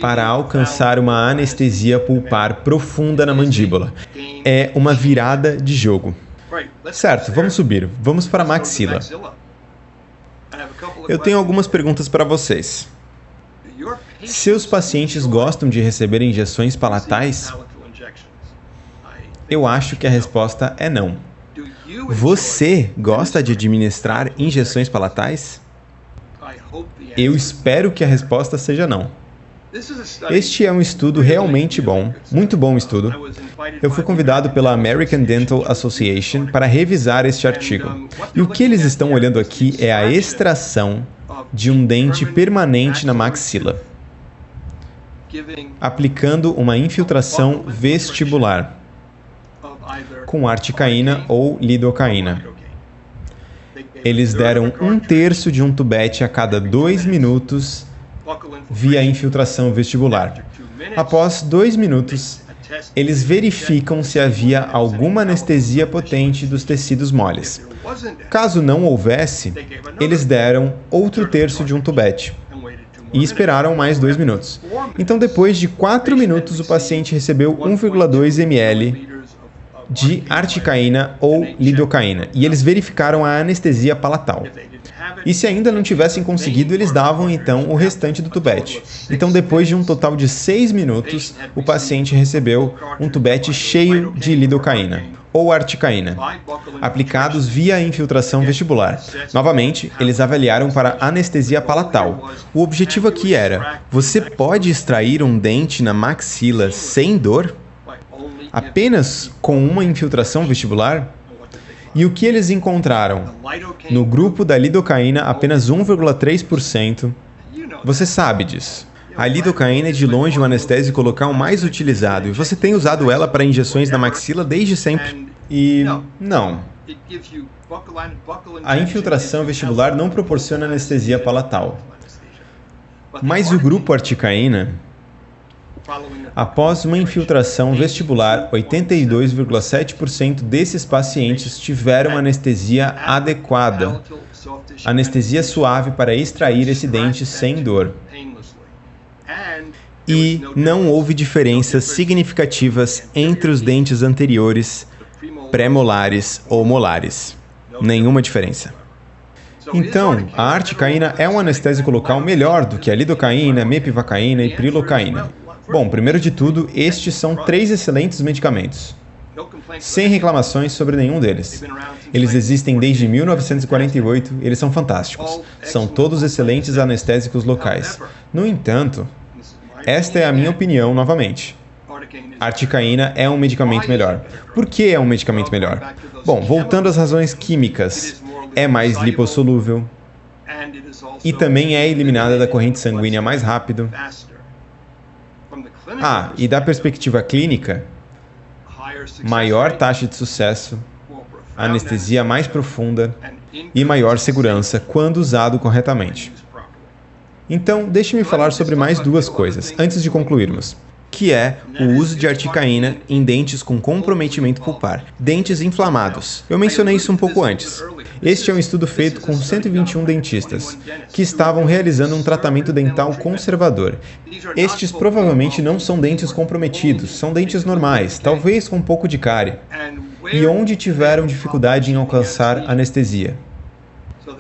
para alcançar uma anestesia pulpar profunda na mandíbula. É uma virada de jogo. Certo, vamos subir. Vamos para a maxila. Eu tenho algumas perguntas para vocês. Seus pacientes gostam de receber injeções palatais? Eu acho que a resposta é não. Você gosta de administrar injeções palatais? Eu espero que a resposta seja não. Este é um estudo realmente bom, muito bom estudo. Eu fui convidado pela American Dental Association para revisar este artigo. E o que eles estão olhando aqui é a extração de um dente permanente na maxila, aplicando uma infiltração vestibular com articaína ou lidocaína. Eles deram 1/3 de um tubete a cada 2 minutos via infiltração vestibular. Após 2 minutos, eles verificam se havia alguma anestesia potente dos tecidos moles. Caso não houvesse, eles deram outro 1/3 de um tubete e esperaram mais 2 minutos. Então, depois de 4 minutos, o paciente recebeu 1,2 ml de articaína ou lidocaína, e eles verificaram a anestesia palatal. E se ainda não tivessem conseguido, eles davam então o restante do tubete. Então, depois de um total de 6 minutos, o paciente recebeu um tubete cheio de lidocaína ou articaína, aplicados via infiltração vestibular. Novamente, eles avaliaram para anestesia palatal. O objetivo aqui era: você pode extrair um dente na maxila sem dor? Apenas com uma infiltração vestibular? E o que eles encontraram? No grupo da lidocaína, apenas 1,3%. Você sabe disso. A lidocaína é de longe o anestésico local mais utilizado e você tem usado ela para injeções na maxila desde sempre. E não. A infiltração vestibular não proporciona anestesia palatal. Mas o grupo articaína, após uma infiltração vestibular, 82,7% desses pacientes tiveram anestesia adequada, anestesia suave para extrair esse dente sem dor. E não houve diferenças significativas entre os dentes anteriores, pré-molares ou molares. Nenhuma diferença. Então, a articaína é um anestésico local melhor do que a lidocaína, mepivacaína e prilocaína. Bom, primeiro de tudo, estes são 3 excelentes medicamentos. Sem reclamações sobre nenhum deles. Eles existem desde 1948, eles são fantásticos. São todos excelentes anestésicos locais. No entanto, esta é a minha opinião novamente. A articaína é um medicamento melhor. Por que é um medicamento melhor? Bom, voltando às razões químicas, é mais lipossolúvel e também é eliminada da corrente sanguínea mais rápido. E da perspectiva clínica, maior taxa de sucesso, anestesia mais profunda e maior segurança quando usado corretamente. Então, deixe-me falar sobre mais 2 coisas, antes de concluirmos, que é o uso de articaína em dentes com comprometimento pulpar, dentes inflamados. Eu mencionei isso um pouco antes. Este é um estudo feito com 121 dentistas, que estavam realizando um tratamento dental conservador. Estes provavelmente não são dentes comprometidos, são dentes normais, talvez com um pouco de cárie, e onde tiveram dificuldade em alcançar anestesia.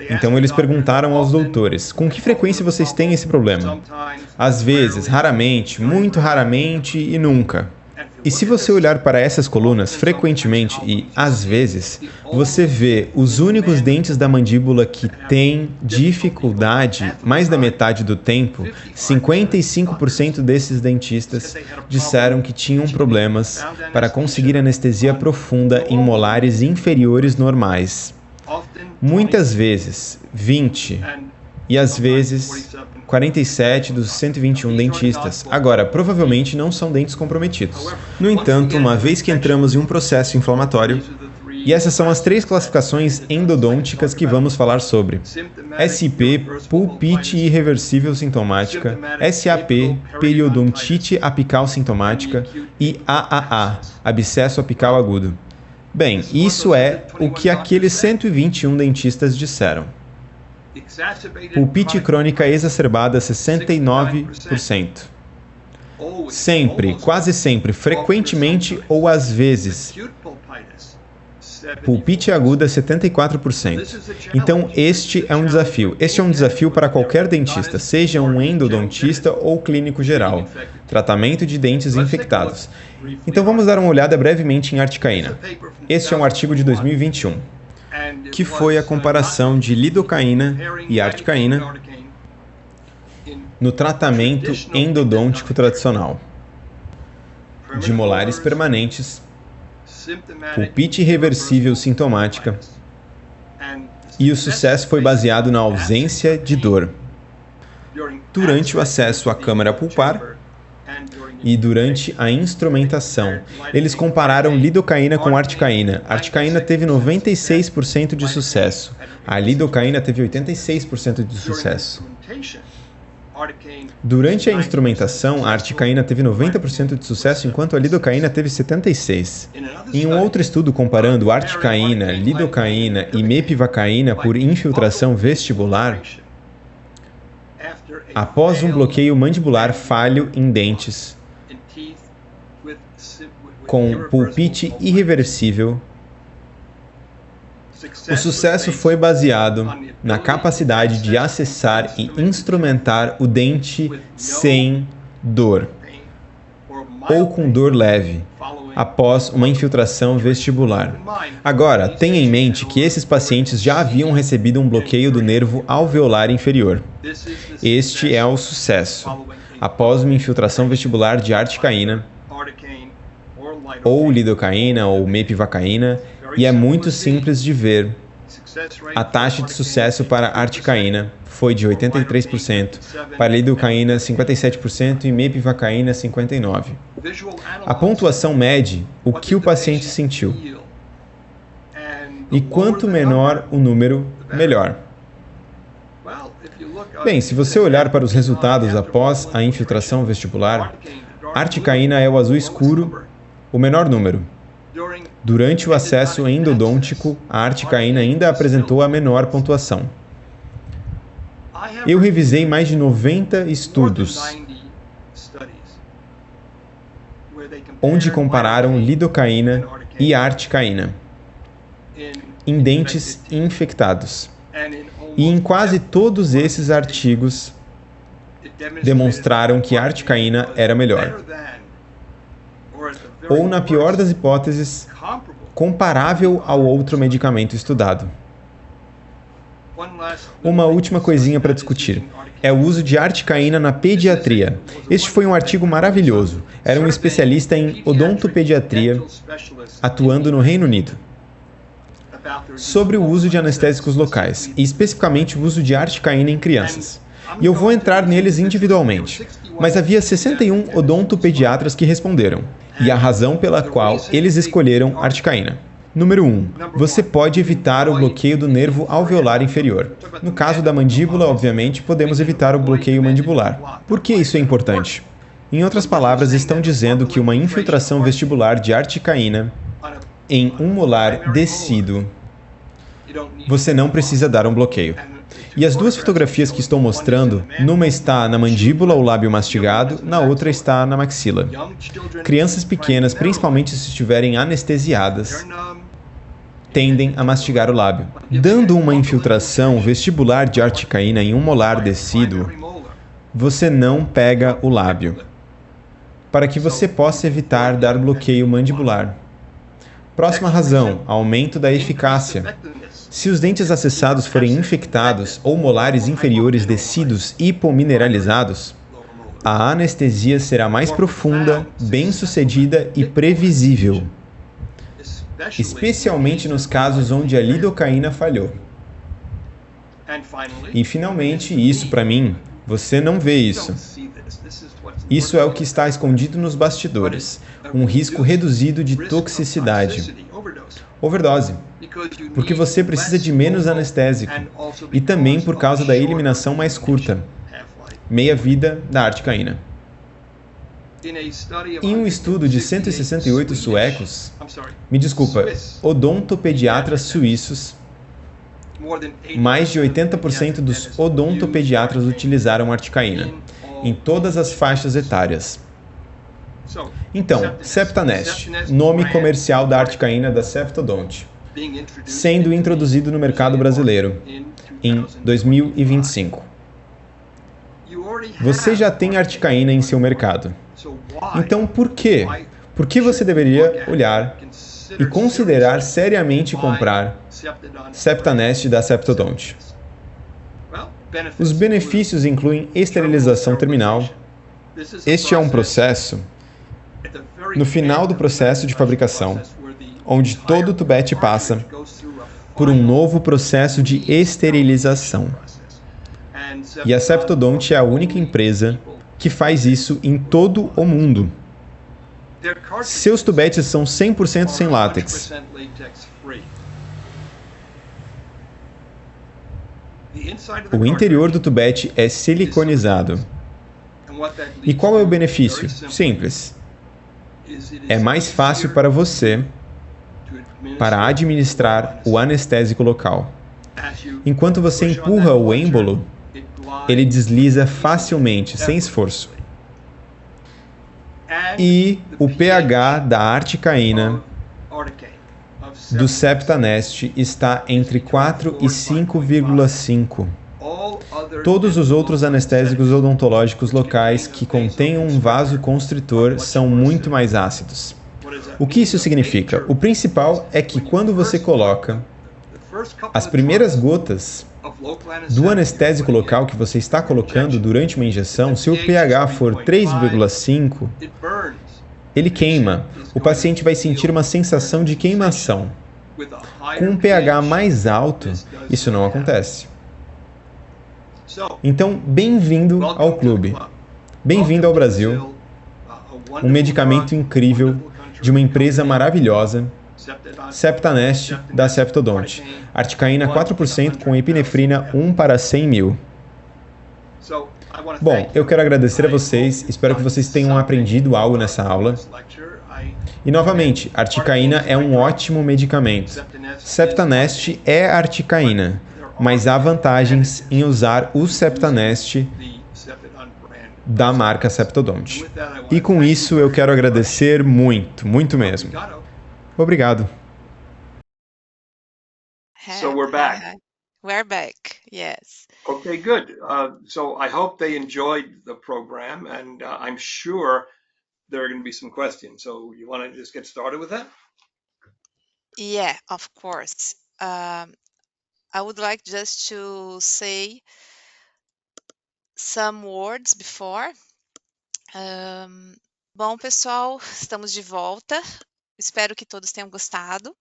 Então eles perguntaram aos doutores, com que frequência vocês têm esse problema? Às vezes, raramente, muito raramente e nunca. E se você olhar para essas colunas frequentemente e às vezes, você vê os únicos dentes da mandíbula que têm dificuldade mais da metade do tempo, 55% desses dentistas disseram que tinham problemas para conseguir anestesia profunda em molares inferiores normais. Muitas vezes, 20, e às vezes 47 dos 121 dentistas. Agora, provavelmente não são dentes comprometidos. No entanto, uma vez que entramos em um processo inflamatório, e essas são as 3 classificações endodônticas que vamos falar sobre: SIP, pulpite irreversível sintomática, SAP, periodontite apical sintomática e AAA, abscesso apical agudo. Bem, isso é o que aqueles 121 dentistas disseram. Pulpite crônica exacerbada, 69%. Sempre, quase sempre, frequentemente ou às vezes. Pulpite aguda, 74%. Então, este é um desafio. Este é um desafio para qualquer dentista, seja um endodontista ou clínico geral. Tratamento de dentes infectados. Então, vamos dar uma olhada brevemente em articaína. Este é um artigo de 2021, que foi a comparação de lidocaína e articaína no tratamento endodôntico tradicional de molares permanentes, pulpite irreversível sintomática, e o sucesso foi baseado na ausência de dor durante o acesso à câmara pulpar e durante a instrumentação. Eles compararam lidocaína com articaína. A articaína teve 96% de sucesso. A lidocaína teve 86% de sucesso. Durante a instrumentação, a articaína teve 90% de sucesso, enquanto a lidocaína teve 76%. Em um outro estudo comparando articaína, lidocaína e mepivacaína por infiltração vestibular, após um bloqueio mandibular falho em dentes com pulpite irreversível, o sucesso foi baseado na capacidade de acessar e instrumentar o dente sem dor, ou com dor leve, após uma infiltração vestibular. Agora, tenha em mente que esses pacientes já haviam recebido um bloqueio do nervo alveolar inferior. Este é o sucesso, após uma infiltração vestibular de articaína, ou lidocaína, ou mepivacaína, E é muito simples de ver. A taxa de sucesso para articaína foi de 83%, para lidocaína 57% e mepivacaína 59%. A pontuação mede o que o paciente sentiu. E quanto menor o número, melhor. Bem, se você olhar para os resultados após a infiltração vestibular, articaína é o azul escuro, o menor número. Durante o acesso endodôntico, a articaína ainda apresentou a menor pontuação. Eu revisei mais de 90 estudos onde compararam lidocaína e articaína em dentes infectados. E em quase todos esses artigos demonstraram que a articaína era melhor. Ou, na pior das hipóteses, comparável ao outro medicamento estudado. Uma última coisinha para discutir. É o uso de articaína na pediatria. Este foi um artigo maravilhoso. Era um especialista em odontopediatria, atuando no Reino Unido, sobre o uso de anestésicos locais, e especificamente o uso de articaína em crianças. E eu vou entrar neles individualmente. Mas havia 61 odontopediatras que responderam, e a razão pela qual eles escolheram articaína. Número 1. Você pode evitar o bloqueio do nervo alveolar inferior. No caso da mandíbula, obviamente, podemos evitar o bloqueio mandibular. Por que isso é importante? Em outras palavras, estão dizendo que uma infiltração vestibular de articaína em um molar descido, você não precisa dar um bloqueio. E as duas fotografias que estou mostrando, numa está na mandíbula ou lábio mastigado, na outra está na maxila. Crianças pequenas, principalmente se estiverem anestesiadas, tendem a mastigar o lábio. Dando uma infiltração vestibular de articaína em um molar descido, você não pega o lábio, para que você possa evitar dar bloqueio mandibular. Próxima razão, aumento da eficácia. Se os dentes acessados forem infectados ou molares inferiores descidos hipomineralizados, a anestesia será mais profunda, bem-sucedida e previsível, especialmente nos casos onde a lidocaína falhou. E, finalmente, isso para mim, você não vê isso. Isso é o que está escondido nos bastidores, um risco reduzido de toxicidade. Overdose, porque você precisa de menos anestésico, e também por causa da eliminação mais curta, meia-vida da articaína. Em um estudo de 168 suecos, odontopediatras suíços, mais de 80% dos odontopediatras utilizaram articaína, em todas as faixas etárias. Então, Septanest, nome comercial da articaína da Septodont, sendo introduzido no mercado brasileiro em 2025. Você já tem articaína em seu mercado. Então, por quê? Por que você deveria olhar e considerar seriamente comprar Septanest da Septodont? Os benefícios incluem esterilização terminal. Este é um processo no final do processo de fabricação, onde todo o tubete passa por um novo processo de esterilização. E a Septodont é a única empresa que faz isso em todo o mundo. Seus tubetes são 100% sem látex. O interior do tubete é siliconizado. E qual é o benefício? Simples. É mais fácil para você para administrar o anestésico local. Enquanto você empurra o êmbolo, ele desliza facilmente, sem esforço. E o pH da articaína do Septanest está entre 4 e 5,5. Todos os outros anestésicos odontológicos locais que contêm um vasoconstritor são muito mais ácidos. O que isso significa? O principal é que quando você coloca as primeiras gotas do anestésico local que você está colocando durante uma injeção, se o pH for 3,5, ele queima. O paciente vai sentir uma sensação de queimação. Com um pH mais alto, isso não acontece. Então, bem-vindo ao clube. Bem-vindo ao Brasil. Um medicamento incrível, de uma empresa maravilhosa, Septanest, da Septodont. Articaína 4% com epinefrina 1 para 100 mil. Bom, eu quero agradecer a vocês, espero que vocês tenham aprendido algo nessa aula. E novamente, articaína é um ótimo medicamento. Septanest é articaína, mas há vantagens em usar o Septanest da marca Septodont. E com isso eu quero agradecer muito, muito mesmo. Obrigado. So we're back. We're back, yes. Okay, good. So I hope they enjoyed the program, and I'm sure there are going to be some questions. So you want to just get started with that? Yeah, of course. I would like just to say some words before. Bom, pessoal, estamos de volta. Espero que todos tenham gostado,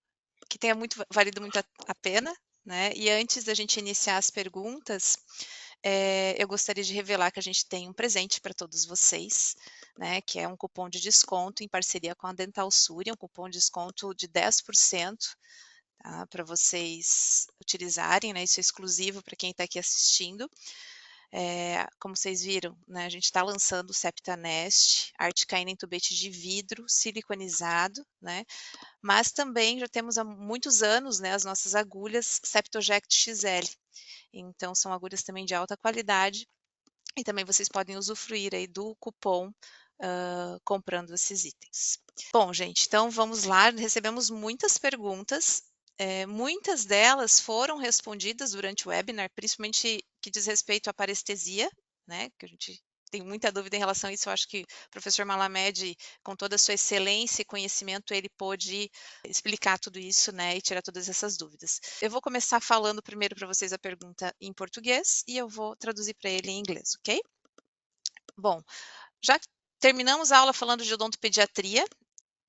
que tenha valido muito a pena, né? E antes da gente iniciar as perguntas, eu gostaria de revelar que a gente tem um presente para todos vocês, né? Que é um cupom de desconto em parceria com a Dental Suri, um cupom de desconto de 10%, tá? Para vocês utilizarem, né? Isso é exclusivo para quem está aqui assistindo. Como vocês viram, né, a gente está lançando o Septanest, articaína em tubete de vidro, siliconizado, né, mas também já temos há muitos anos, né, as nossas agulhas Septoject XL. Então, são agulhas também de alta qualidade e também vocês podem usufruir aí do cupom comprando esses itens. Bom, gente, então vamos lá, recebemos muitas perguntas. Muitas delas foram respondidas durante o webinar, principalmente que diz respeito à parestesia, né, que a gente tem muita dúvida em relação a isso. Eu acho que o professor Malamed, com toda a sua excelência e conhecimento, ele pôde explicar tudo isso, né, e tirar todas essas dúvidas. Eu vou começar falando primeiro para vocês a pergunta em português e eu vou traduzir para ele em inglês, ok? Bom, já terminamos a aula falando de odontopediatria.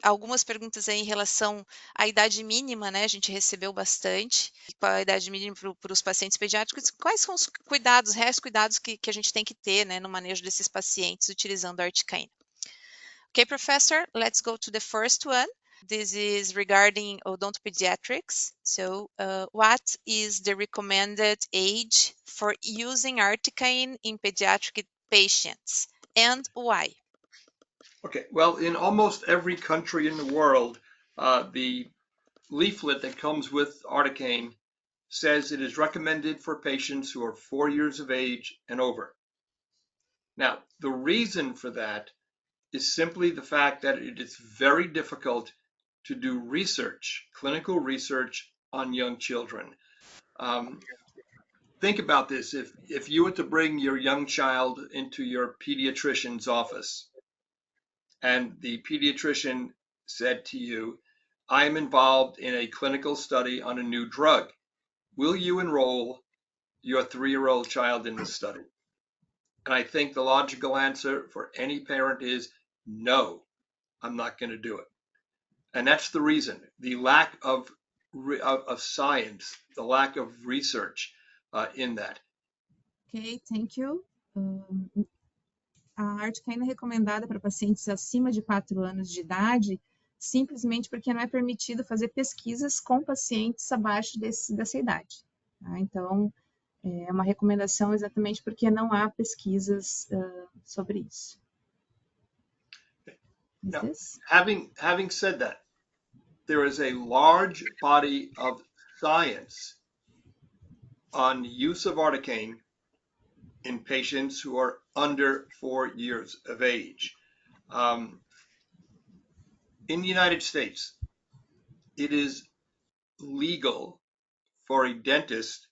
Algumas perguntas aí em relação à idade mínima, né? A gente recebeu bastante. Qual a idade mínima para os pacientes pediátricos? Quais são os cuidados, reais cuidados que a gente tem que ter, né, no manejo desses pacientes utilizando a articaína? Okay, professor, let's go to the first one. This is regarding odontopediatrics. So, what is the recommended age for using articaine in pediatric patients and why? Okay, well, in almost every country in the world, the leaflet that comes with articaine says it is recommended for patients who are 4 years of age and over. Now, the reason for that is simply the fact that it is very difficult to do research, clinical research on young children. Think about this. If you were to bring your young child into your pediatrician's office, and the pediatrician said to you, I am involved in a clinical study on a new drug. Will you enroll your 3-year-old child in this study? And I think the logical answer for any parent is no, I'm not going to do it. And that's the reason, the lack of science, the lack of research in that. Okay, thank you. A articaína é recomendada para pacientes acima de 4 anos de idade, simplesmente porque não é permitido fazer pesquisas com pacientes abaixo dessa idade. Tá? Então, é uma recomendação exatamente porque não há pesquisas sobre isso. Now, having said that, there is a large body of science on use of articaine in patients who are under 4 years of age. In the United States, it is legal for a dentist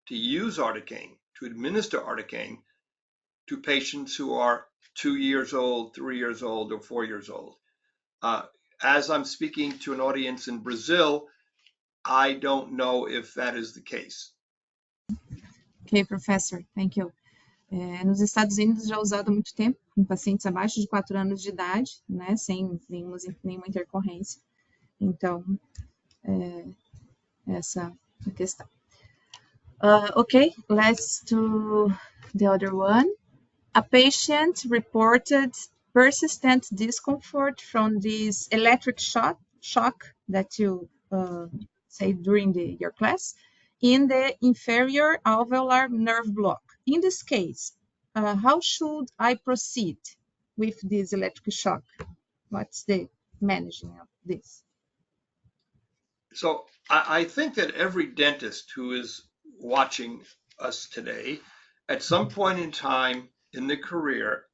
to use articaine, to administer articaine to patients who are 2 years old, 3 years old, or 4 years old. As I'm speaking to an audience in Brazil, I don't know if that is the case. Okay, Professor, thank you. Nos Estados Unidos já é usado há muito tempo, em pacientes abaixo de 4 anos de idade, né, sem nenhuma intercorrência. Então, essa questão. Okay, let's do the other one. A patient reported persistent discomfort from this electric shock that you say during your class in the inferior alveolar nerve block. In this case, how should I proceed with this electric shock? What's the managing of this? So I think that every dentist who is watching us today, at some point in time in the career,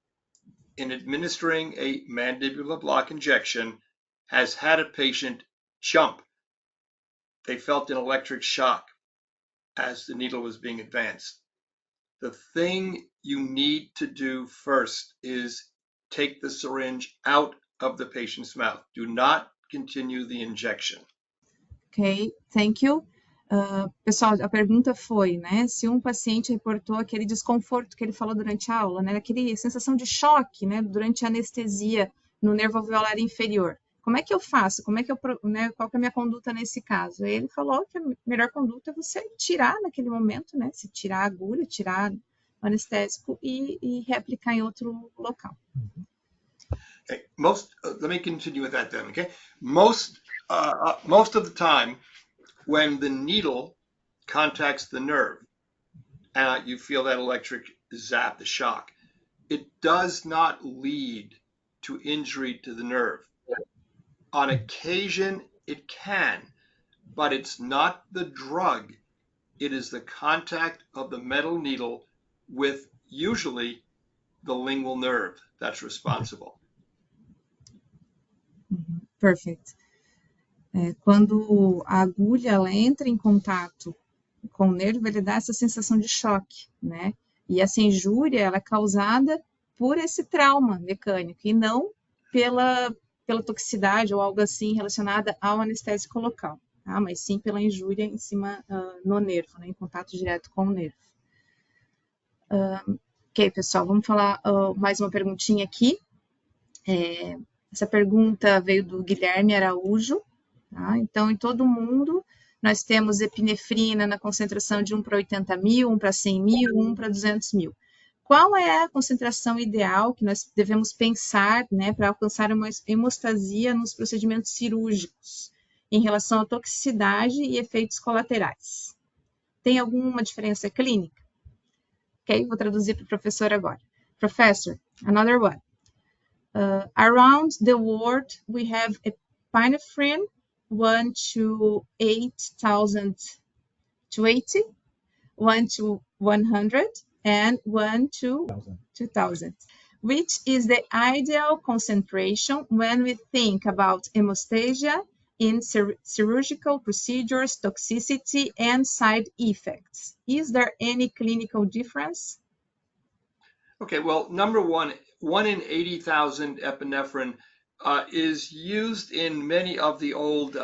in administering a mandibular block injection, has had a patient jump. They felt an electric shock as the needle was being advanced. The thing you need to do first is take the syringe out of the patient's mouth. Do not continue the injection. Ok, thank you. Pessoal, a pergunta foi, né, se um paciente reportou aquele desconforto que ele falou durante a aula, né, aquele sensação de choque, né, durante a anestesia no nervo alveolar inferior. Como é que eu faço? Como é que né, qual que é a minha conduta nesse caso? Ele falou que a melhor conduta é você tirar naquele momento, né, se tirar a agulha, tirar o anestésico e reaplicar em outro local. Okay. Let me continue with that then, okay? Most of the time, when the needle contacts the nerve, you feel that electric zap, the shock, it does not lead to injury to the nerve. On occasion, it can, but it's not the drug. It is the contact of the metal needle with usually the lingual nerve that's responsible. Perfect. Quando a agulha ela entra em contato com o nervo, ele dá essa sensação de choque, né? E essa injúria ela é causada por esse trauma mecânico e não pela toxicidade ou algo assim relacionada ao anestésico local, tá? Mas sim pela injúria em cima no nervo, né? Em contato direto com o nervo. Ok, pessoal, vamos falar mais uma perguntinha aqui. Essa pergunta veio do Guilherme Araújo. Tá? Então, em todo o mundo, nós temos epinefrina na concentração de 1 para 80 mil, 1 para 100 mil, 1 para 200 mil. Qual é a concentração ideal que nós devemos pensar, né, para alcançar uma hemostasia nos procedimentos cirúrgicos, em relação à toxicidade e efeitos colaterais? Tem alguma diferença clínica? Ok, vou traduzir para o professor agora. Professor, another one. Around the world, we have epinephrine 1 to 8,000 to 80, 1 to 100, and 1 to 2,000. Which is the ideal concentration when we think about hemostasia in chirurgical procedures, toxicity, and side effects? Is there any clinical difference? Okay, well, number one in 80,000 epinephrine is used in many of the old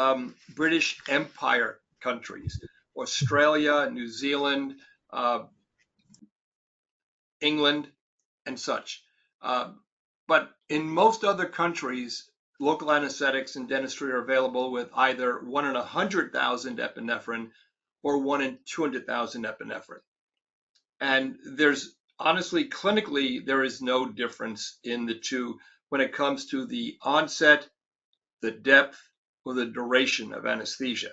British Empire countries, Australia, New Zealand, England, and such. But in most other countries, local anesthetics and dentistry are available with either 1 in 100,000 epinephrine or 1 in 200,000 epinephrine. And there's honestly, clinically, there is no difference in the two when it comes to the onset, the depth, or the duration of anesthesia.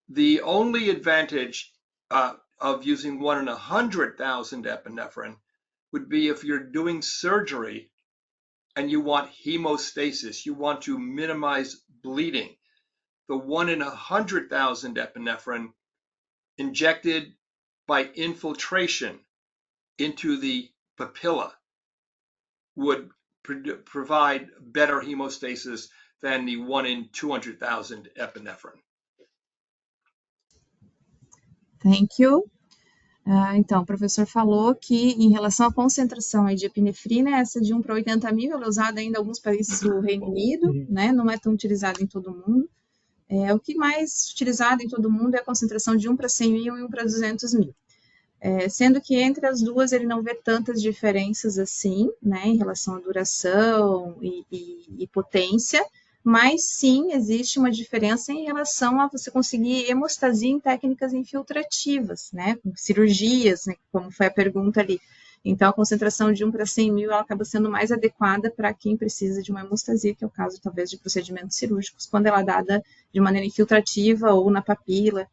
The only advantage of using 1 in 100,000 epinephrine would be if you're doing surgery and you want hemostasis, you want to minimize bleeding. The 1 in 100,000 epinephrine injected by infiltration into the papilla would provide better hemostasis than the 1 in 200,000 epinephrine. Thank you. Então, o professor falou que em relação à concentração de epinefrina, essa de 1 para 80 mil, ela é usada ainda em alguns países do Reino Unido, né? Não é tão utilizada em todo mundo. O que mais utilizado em todo mundo é a concentração de 1 para 100 mil e 1 para 200 mil. Sendo que entre as duas ele não vê tantas diferenças assim, né, em relação à duração e potência, mas sim, existe uma diferença em relação a você conseguir hemostasia em técnicas infiltrativas, né, com cirurgias, né, como foi a pergunta ali. Então, a concentração de 1 para 100 mil ela acaba sendo mais adequada para quem precisa de uma hemostasia, que é o caso, talvez, de procedimentos cirúrgicos, quando ela é dada de maneira infiltrativa ou na papila,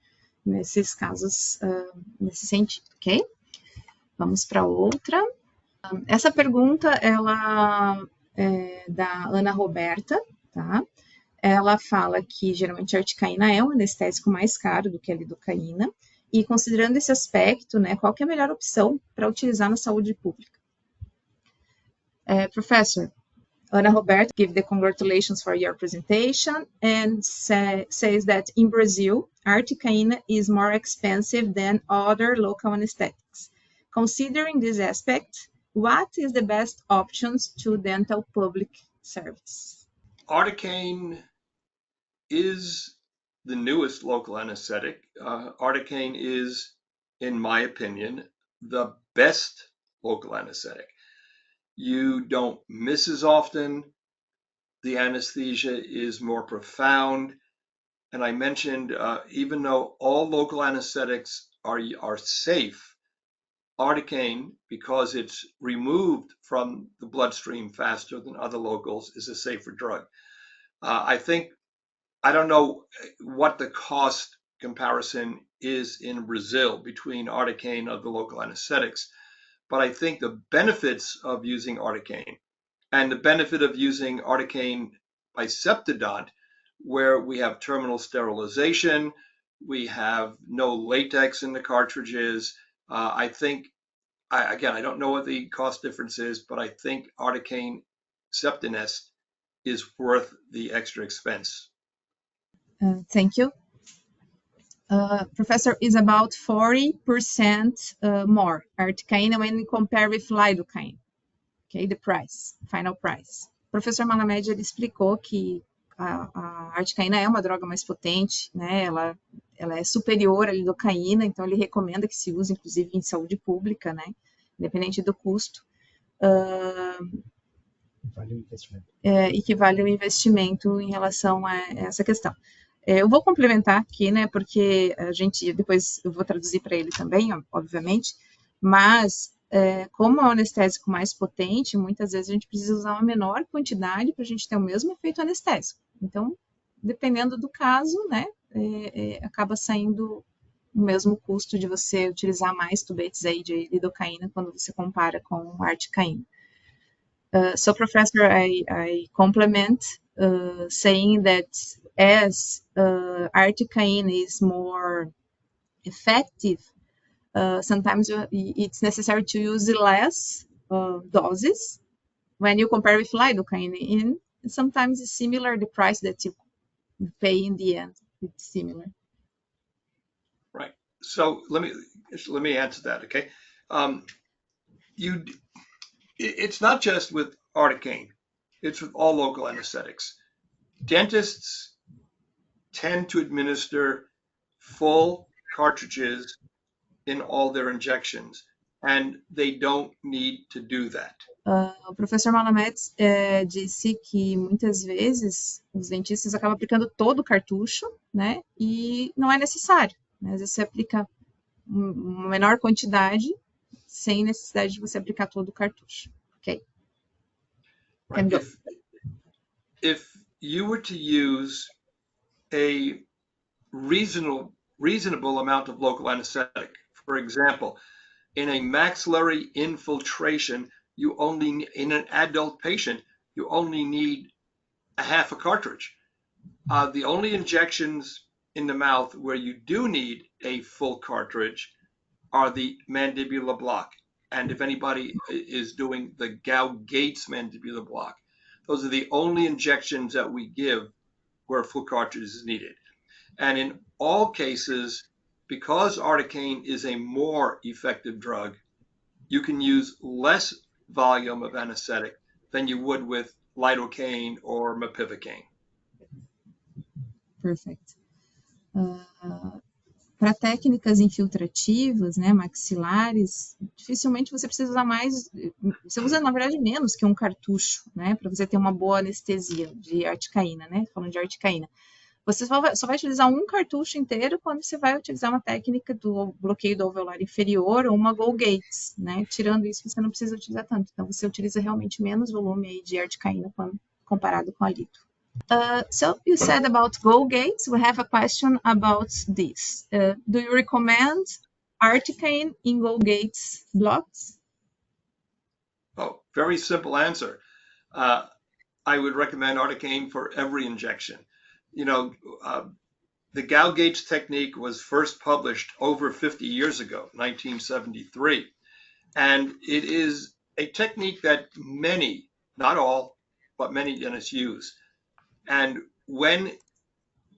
nesses casos, nesse sentido, ok? Vamos para outra. Essa pergunta, ela é da Ana Roberta, tá? Ela fala que, geralmente, a articaína é um anestésico mais caro do que a lidocaína, e considerando esse aspecto, né, qual que é a melhor opção para utilizar na saúde pública? Professor, Ana Roberta give the congratulations for your presentation and says that in Brazil, articaína is more expensive than other local anesthetics. Considering this aspect, what is the best options to dental public service? Articaine is the newest local anesthetic. Articaine is, in my opinion, the best local anesthetic. You don't miss as often. The anesthesia is more profound. And I mentioned, even though all local anesthetics are safe, Articaine, because it's removed from the bloodstream faster than other locals, is a safer drug. I don't know what the cost comparison is in Brazil between Articaine of the local anesthetics, but I think the benefits of using Articaine and the benefit of using Articaine by Septidont, where we have terminal sterilization, we have no latex in the cartridges. I think, again, I don't know what the cost difference is, but I think Articaine Septinest is worth the extra expense. Thank you. Professor, is about 40% more articaína when we compare with lidocaine. Okay, the price, final price. O professor Malamed, ele explicou que a articaína é uma droga mais potente, né? Ela é superior à lidocaína, então ele recomenda que se use, inclusive, em saúde pública, né? Independente do custo. Vale o investimento. E que vale o investimento em relação a essa questão. Eu vou complementar aqui, né, porque a gente, depois eu vou traduzir para ele também, obviamente, mas como é um anestésico mais potente, muitas vezes a gente precisa usar uma menor quantidade para a gente ter o mesmo efeito anestésico. Então, dependendo do caso, né, acaba saindo o mesmo custo de você utilizar mais tubetes aí de lidocaína quando você compara com a articaína. So, Professor, I complement saying that as articaine is more effective, sometimes it's necessary to use less doses when you compare with lidocaine. And sometimes it's similar, the price that you pay in the end, it's similar. Right. So let me answer that, okay? It's not just with Articaine, it's with all local anesthetics. Dentists tend to administer full cartridges in all their injections, and they don't need to do that. O professor Malamed disse que muitas vezes os dentistas acabam aplicando todo o cartucho, né, e não é necessário, né? Às vezes você aplica uma menor quantidade sem necessidade de você aplicar todo o cartucho. Ok. Right. If you were to use a reasonable amount of local anesthetic, for example, in a maxillary infiltration, in an adult patient, you only need a half a cartridge. The only injections in the mouth where you do need a full cartridge are the mandibular block. And if anybody is doing the Gau-Gates mandibular block, those are the only injections that we give where a full cartridge is needed. And in all cases, because Articaine is a more effective drug, you can use less volume of anesthetic than you would with lidocaine or mepivacaine. Perfect. para técnicas infiltrativas, né, maxilares, dificilmente você precisa usar mais, você usa, na verdade, menos que um cartucho, né, para você ter uma boa anestesia de articaína, né, falando de articaína. Você só vai utilizar um cartucho inteiro quando você vai utilizar uma técnica do bloqueio do alveolar inferior ou uma Go-Gates, né? Tirando isso, você não precisa utilizar tanto. Então, você utiliza realmente menos volume aí de articaína comparado com a lito. So, you said about Go-Gates. We have a question about this. Do you recommend articaine in Go-Gates blocks? Oh, very simple answer. I would recommend articaine for every injection. You know, the Gao-Gates technique was first published over 50 years ago, 1973. And it is a technique that many, not all, but many dentists use. And when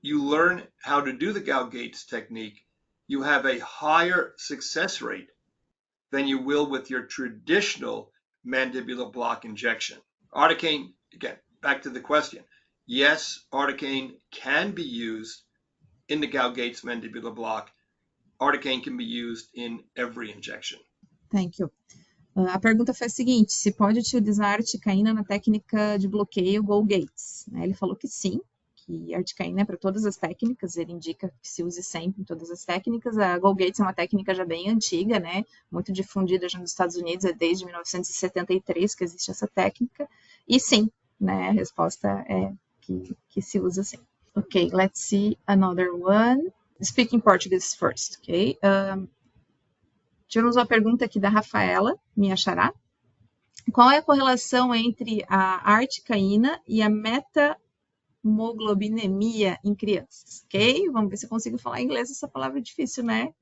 you learn how to do the Gao-Gates technique, you have a higher success rate than you will with your traditional mandibular block injection. Articaine, again, back to the question. Yes, articaine can be used in the Gao-Gates mandibular block. Articaine can be used in every injection. Thank you. A pergunta foi a seguinte: se pode utilizar articaína na técnica de bloqueio Go-Gates? Ele falou que sim, que articaína é para todas as técnicas, ele indica que se use sempre em todas as técnicas. A Go-Gates é uma técnica já bem antiga, né, muito difundida já nos Estados Unidos, é desde 1973 que existe essa técnica, e sim, né, a resposta é que se usa sim. Ok, let's see another one. Speaking Portuguese first, ok? Tivemos uma pergunta aqui da Rafaela, minha xará. Qual é a correlação entre a articaína e a metamoglobinemia em crianças? Ok? Vamos ver se eu consigo falar em inglês essa palavra difícil, né?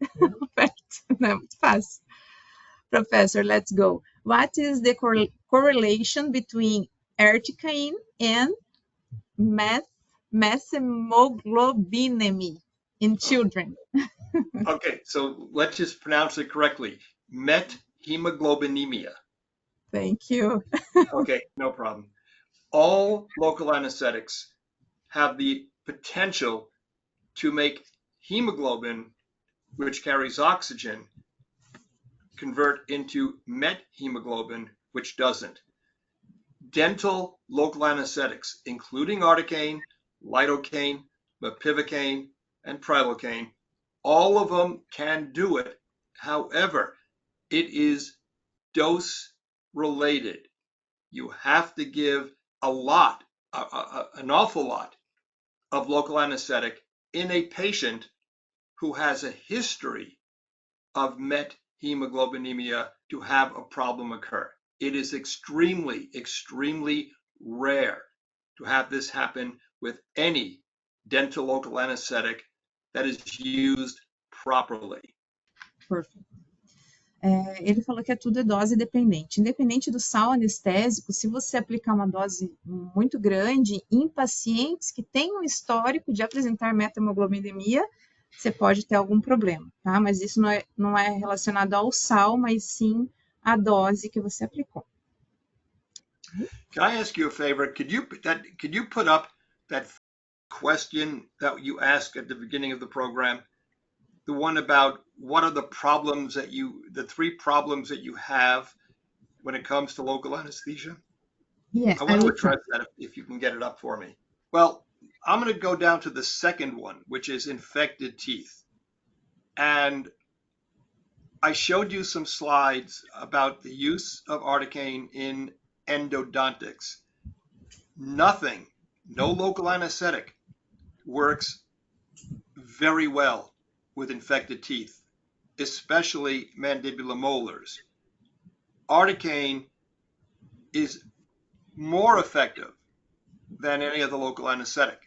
Não é muito fácil. Professor, let's go. What is the correlation between articaine and methemoglobinemia in children? Okay, so let's just pronounce it correctly. Methemoglobinemia. Thank you. Okay, no problem. All local anesthetics have the potential to make hemoglobin, which carries oxygen, convert into methemoglobin, which doesn't. Dental local anesthetics, including articaine, lidocaine, mepivacaine, and prilocaine, all of them can do it. However, it is dose related. You have to give a lot, an awful lot of local anesthetic in a patient who has a history of methemoglobinemia to have a problem occur. It is extremely, extremely rare to have this happen with any dental local anesthetic that is used properly. Perfect. Ele falou que tudo é dose dependente. Independente do sal anestésico, se você aplicar uma dose muito grande em pacientes que têm um histórico de apresentar metamoglobinemia, você pode ter algum problema, tá? Mas isso não é relacionado ao sal, mas sim à dose que você aplicou. Can I ask you a favor? Could you put up that question that you asked at the beginning of the program? The one about what are the problems the 3 problems that you have when it comes to local anesthesia? Yes, I want to address that if you can get it up for me. Well, I'm going to go down to the second one, which is infected teeth. And I showed you some slides about the use of articaine in endodontics. Nothing, no local anesthetic works very well with infected teeth, especially mandibular molars. Articaine is more effective than any other local anesthetic.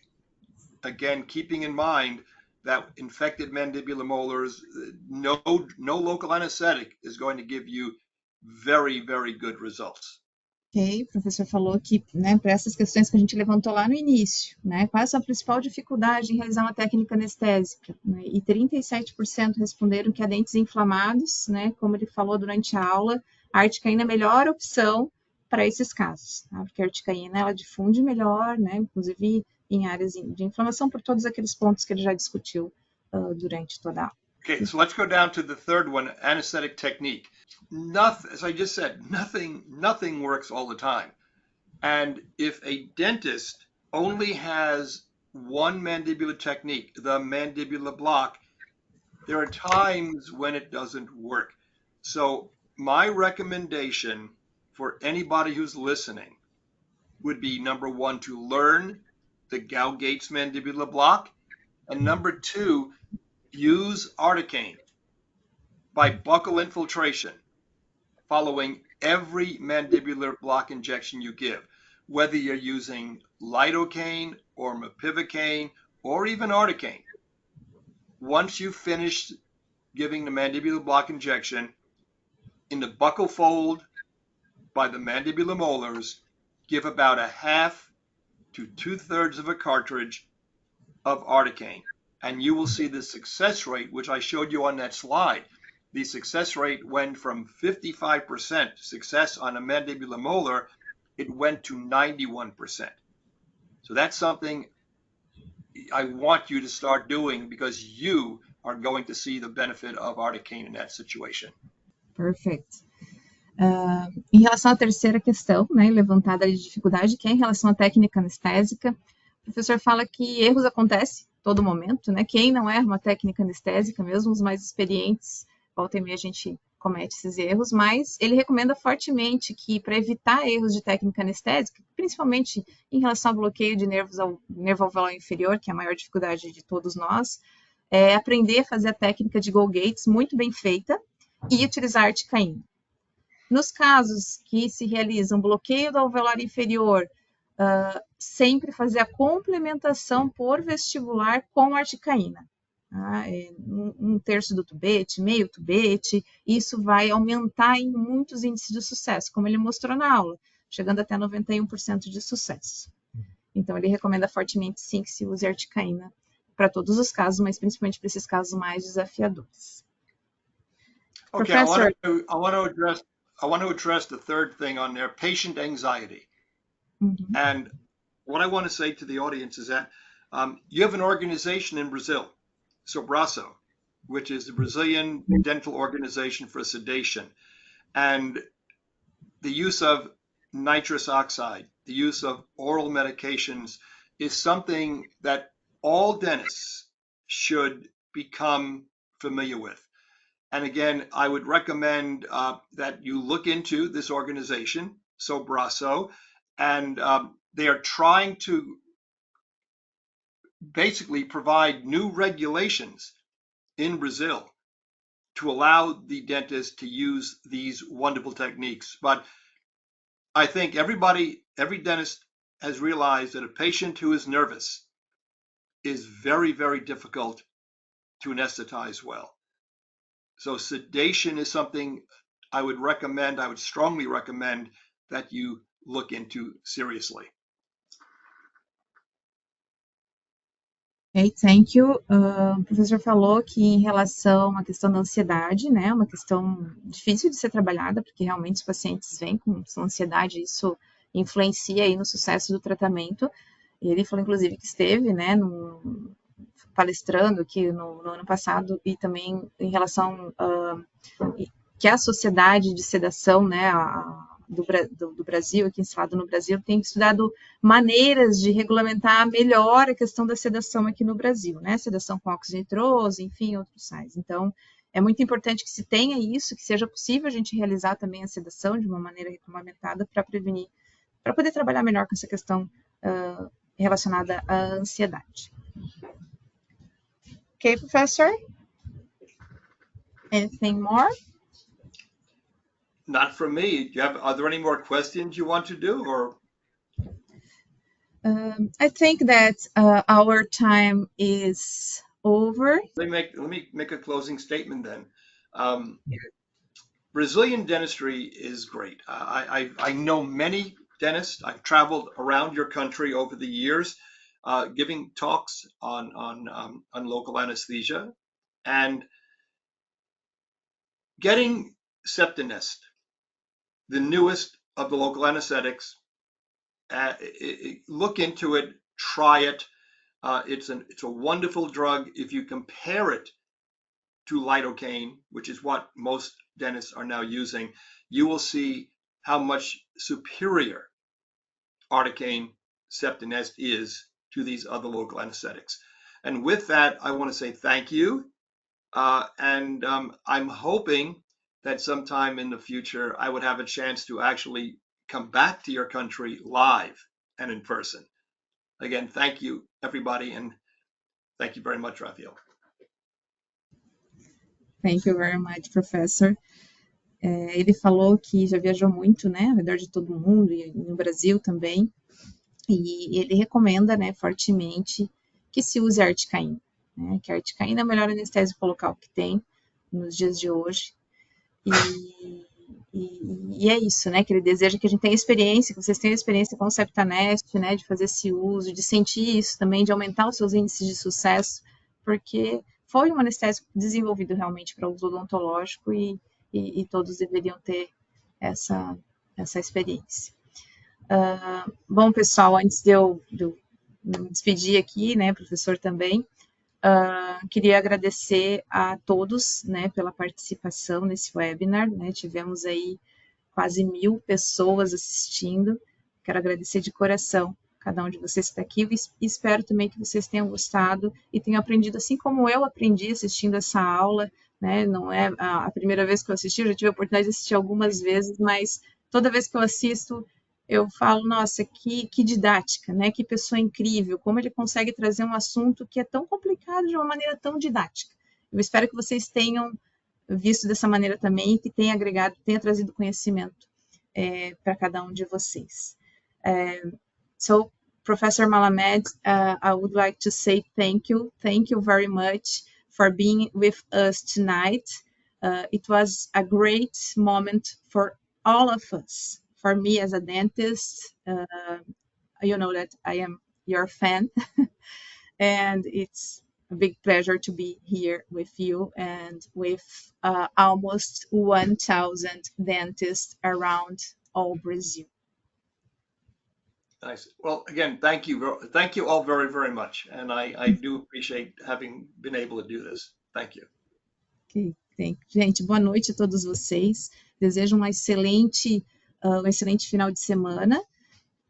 Again, keeping in mind that infected mandibular molars, no local anesthetic is going to give you very, very good results. Ok, o professor falou que, né, para essas questões que a gente levantou lá no início, né, qual é a sua principal dificuldade em realizar uma técnica anestésica? Né, e 37% responderam que há dentes inflamados, né, como ele falou durante a aula, a articaína é a melhor opção para esses casos, tá? Porque a articaína, ela difunde melhor, né, inclusive em áreas de inflamação, por todos aqueles pontos que ele já discutiu durante toda a aula. Okay, so let's go down to the third one, anesthetic technique. Nothing, as I just said, nothing works all the time. And if a dentist only has one mandibular technique, the mandibular block, there are times when it doesn't work. So my recommendation for anybody who's listening would be, number one, to learn the Gao-Gates mandibular block, and number two, use Articaine by buccal infiltration following every mandibular block injection you give, whether you're using lidocaine or mepivacaine or even Articaine. Once you've finished giving the mandibular block injection, in the buccal fold by the mandibular molars, give about a half to 2/3 of a cartridge of Articaine, and you will see the success rate, which I showed you on that slide. The success rate went from 55% success on a mandibular molar, it went to 91%. So that's something I want you to start doing, because you are going to see the benefit of Articaine in that situation. Perfect. Em relação à terceira questão, né, levantada ali de dificuldade, que é em relação à técnica anestésica, o professor fala que erros acontecem a todo momento, né? Quem não erra uma técnica anestésica, mesmo os mais experientes, volta e meia a gente comete esses erros, mas ele recomenda fortemente que, para evitar erros de técnica anestésica, principalmente em relação ao bloqueio de nervos ao nervo alveolar inferior, que é a maior dificuldade de todos nós, é aprender a fazer a técnica de Gao-Gates muito bem feita e utilizar articaína. Nos casos que se realiza um bloqueio do alveolar inferior, sempre fazer a complementação por vestibular com articaína. Um terço do tubete, meio tubete, isso vai aumentar em muitos índices de sucesso, como ele mostrou na aula, chegando até 91% de sucesso. Então, ele recomenda fortemente, sim, que se use articaína para todos os casos, mas principalmente para esses casos mais desafiadores. Okay, Professor, I want to address the third thing on there, patient anxiety. Mm-hmm. And what I want to say to the audience is that you have an organization in Brazil, Sobraço, which is the Brazilian Dental Organization for Sedation. And the use of nitrous oxide, the use of oral medications is something that all dentists should become familiar with. And again, I would recommend that you look into this organization, Sobraço, and they are trying to basically provide new regulations in Brazil to allow the dentist to use these wonderful techniques. But I think every dentist has realized that a patient who is nervous is very, very difficult to anesthetize well. So sedation is something I would strongly recommend that you look into seriously. Okay, thank you. O professor falou que em relação à questão da ansiedade, né, uma questão difícil de ser trabalhada, porque realmente os pacientes vêm com ansiedade, isso influencia aí no sucesso do tratamento. E ele falou, inclusive, que esteve, né, palestrando aqui no ano passado, e também em relação que a sociedade de sedação, né, do Brasil, aqui instalado no Brasil, tem estudado maneiras de regulamentar melhor a questão da sedação aqui no Brasil, né, sedação com óxido nitroso, enfim, outros sais. Então, é muito importante que se tenha isso, que seja possível a gente realizar também a sedação de uma maneira regulamentada para prevenir, para poder trabalhar melhor com essa questão relacionada à ansiedade. Okay, Professor? Anything more? Not from me. Are there any more questions you want to do, or? I think that our time is over. Let me make a closing statement then. Brazilian dentistry is great. I know many dentists. I've traveled around your country over the years, giving talks on local anesthesia, and getting Septinest, the newest of the local anesthetics. Look into it, try it. It's a wonderful drug. If you compare it to lidocaine, which is what most dentists are now using, you will see how much superior Articaine Septinest is to these other local anesthetics. And with that, I want to say thank you. And I'm hoping that sometime in the future, I would have a chance to actually come back to your country live and in person. Again, thank you, everybody, and thank you very much, Rafael. Thank you very much, Professor. Ele falou que já viajou muito, né, ao redor de todo mundo, e no Brasil também, e ele recomenda, né, fortemente que se use a articaína, né, que a articaína é o melhor anestésico local que tem nos dias de hoje, e é isso, né, que ele deseja que a gente tenha experiência, que vocês tenham experiência com o Septinest, né, de fazer esse uso, de sentir isso também, de aumentar os seus índices de sucesso, porque foi um anestésico desenvolvido realmente para uso odontológico e todos deveriam ter essa experiência. Bom, pessoal, antes de eu me despedir aqui, né, professor também, queria agradecer a todos, né, pela participação nesse webinar, né, tivemos aí quase 1000 pessoas assistindo, quero agradecer de coração cada um de vocês que está aqui, e espero também que vocês tenham gostado e tenham aprendido, assim como eu aprendi assistindo essa aula, né, não é a primeira vez que eu assisti, eu já tive a oportunidade de assistir algumas vezes, mas toda vez que eu assisto, eu falo, nossa, que didática, né, que pessoa incrível, como ele consegue trazer um assunto que é tão complicado de uma maneira tão didática. Eu espero que vocês tenham visto dessa maneira também, que tenha agregado, tenha trazido conhecimento para cada um de vocês. So, Professor Malamed, I would like to say thank you very much for being with us tonight. It was a great moment for all of us. For me as a dentist, you know that I am your fan, and it's a big pleasure to be here with you and with almost 1,000 dentists around all Brazil. Nice. Well, again, thank you all very, very much, and I do appreciate having been able to do this. Thank you. Okay, gente, boa noite a todos vocês. Desejo um excelente final de semana.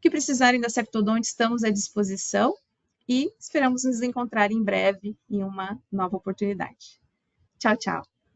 Que precisarem da Septodont, estamos à disposição e esperamos nos encontrar em breve em uma nova oportunidade. Tchau, tchau.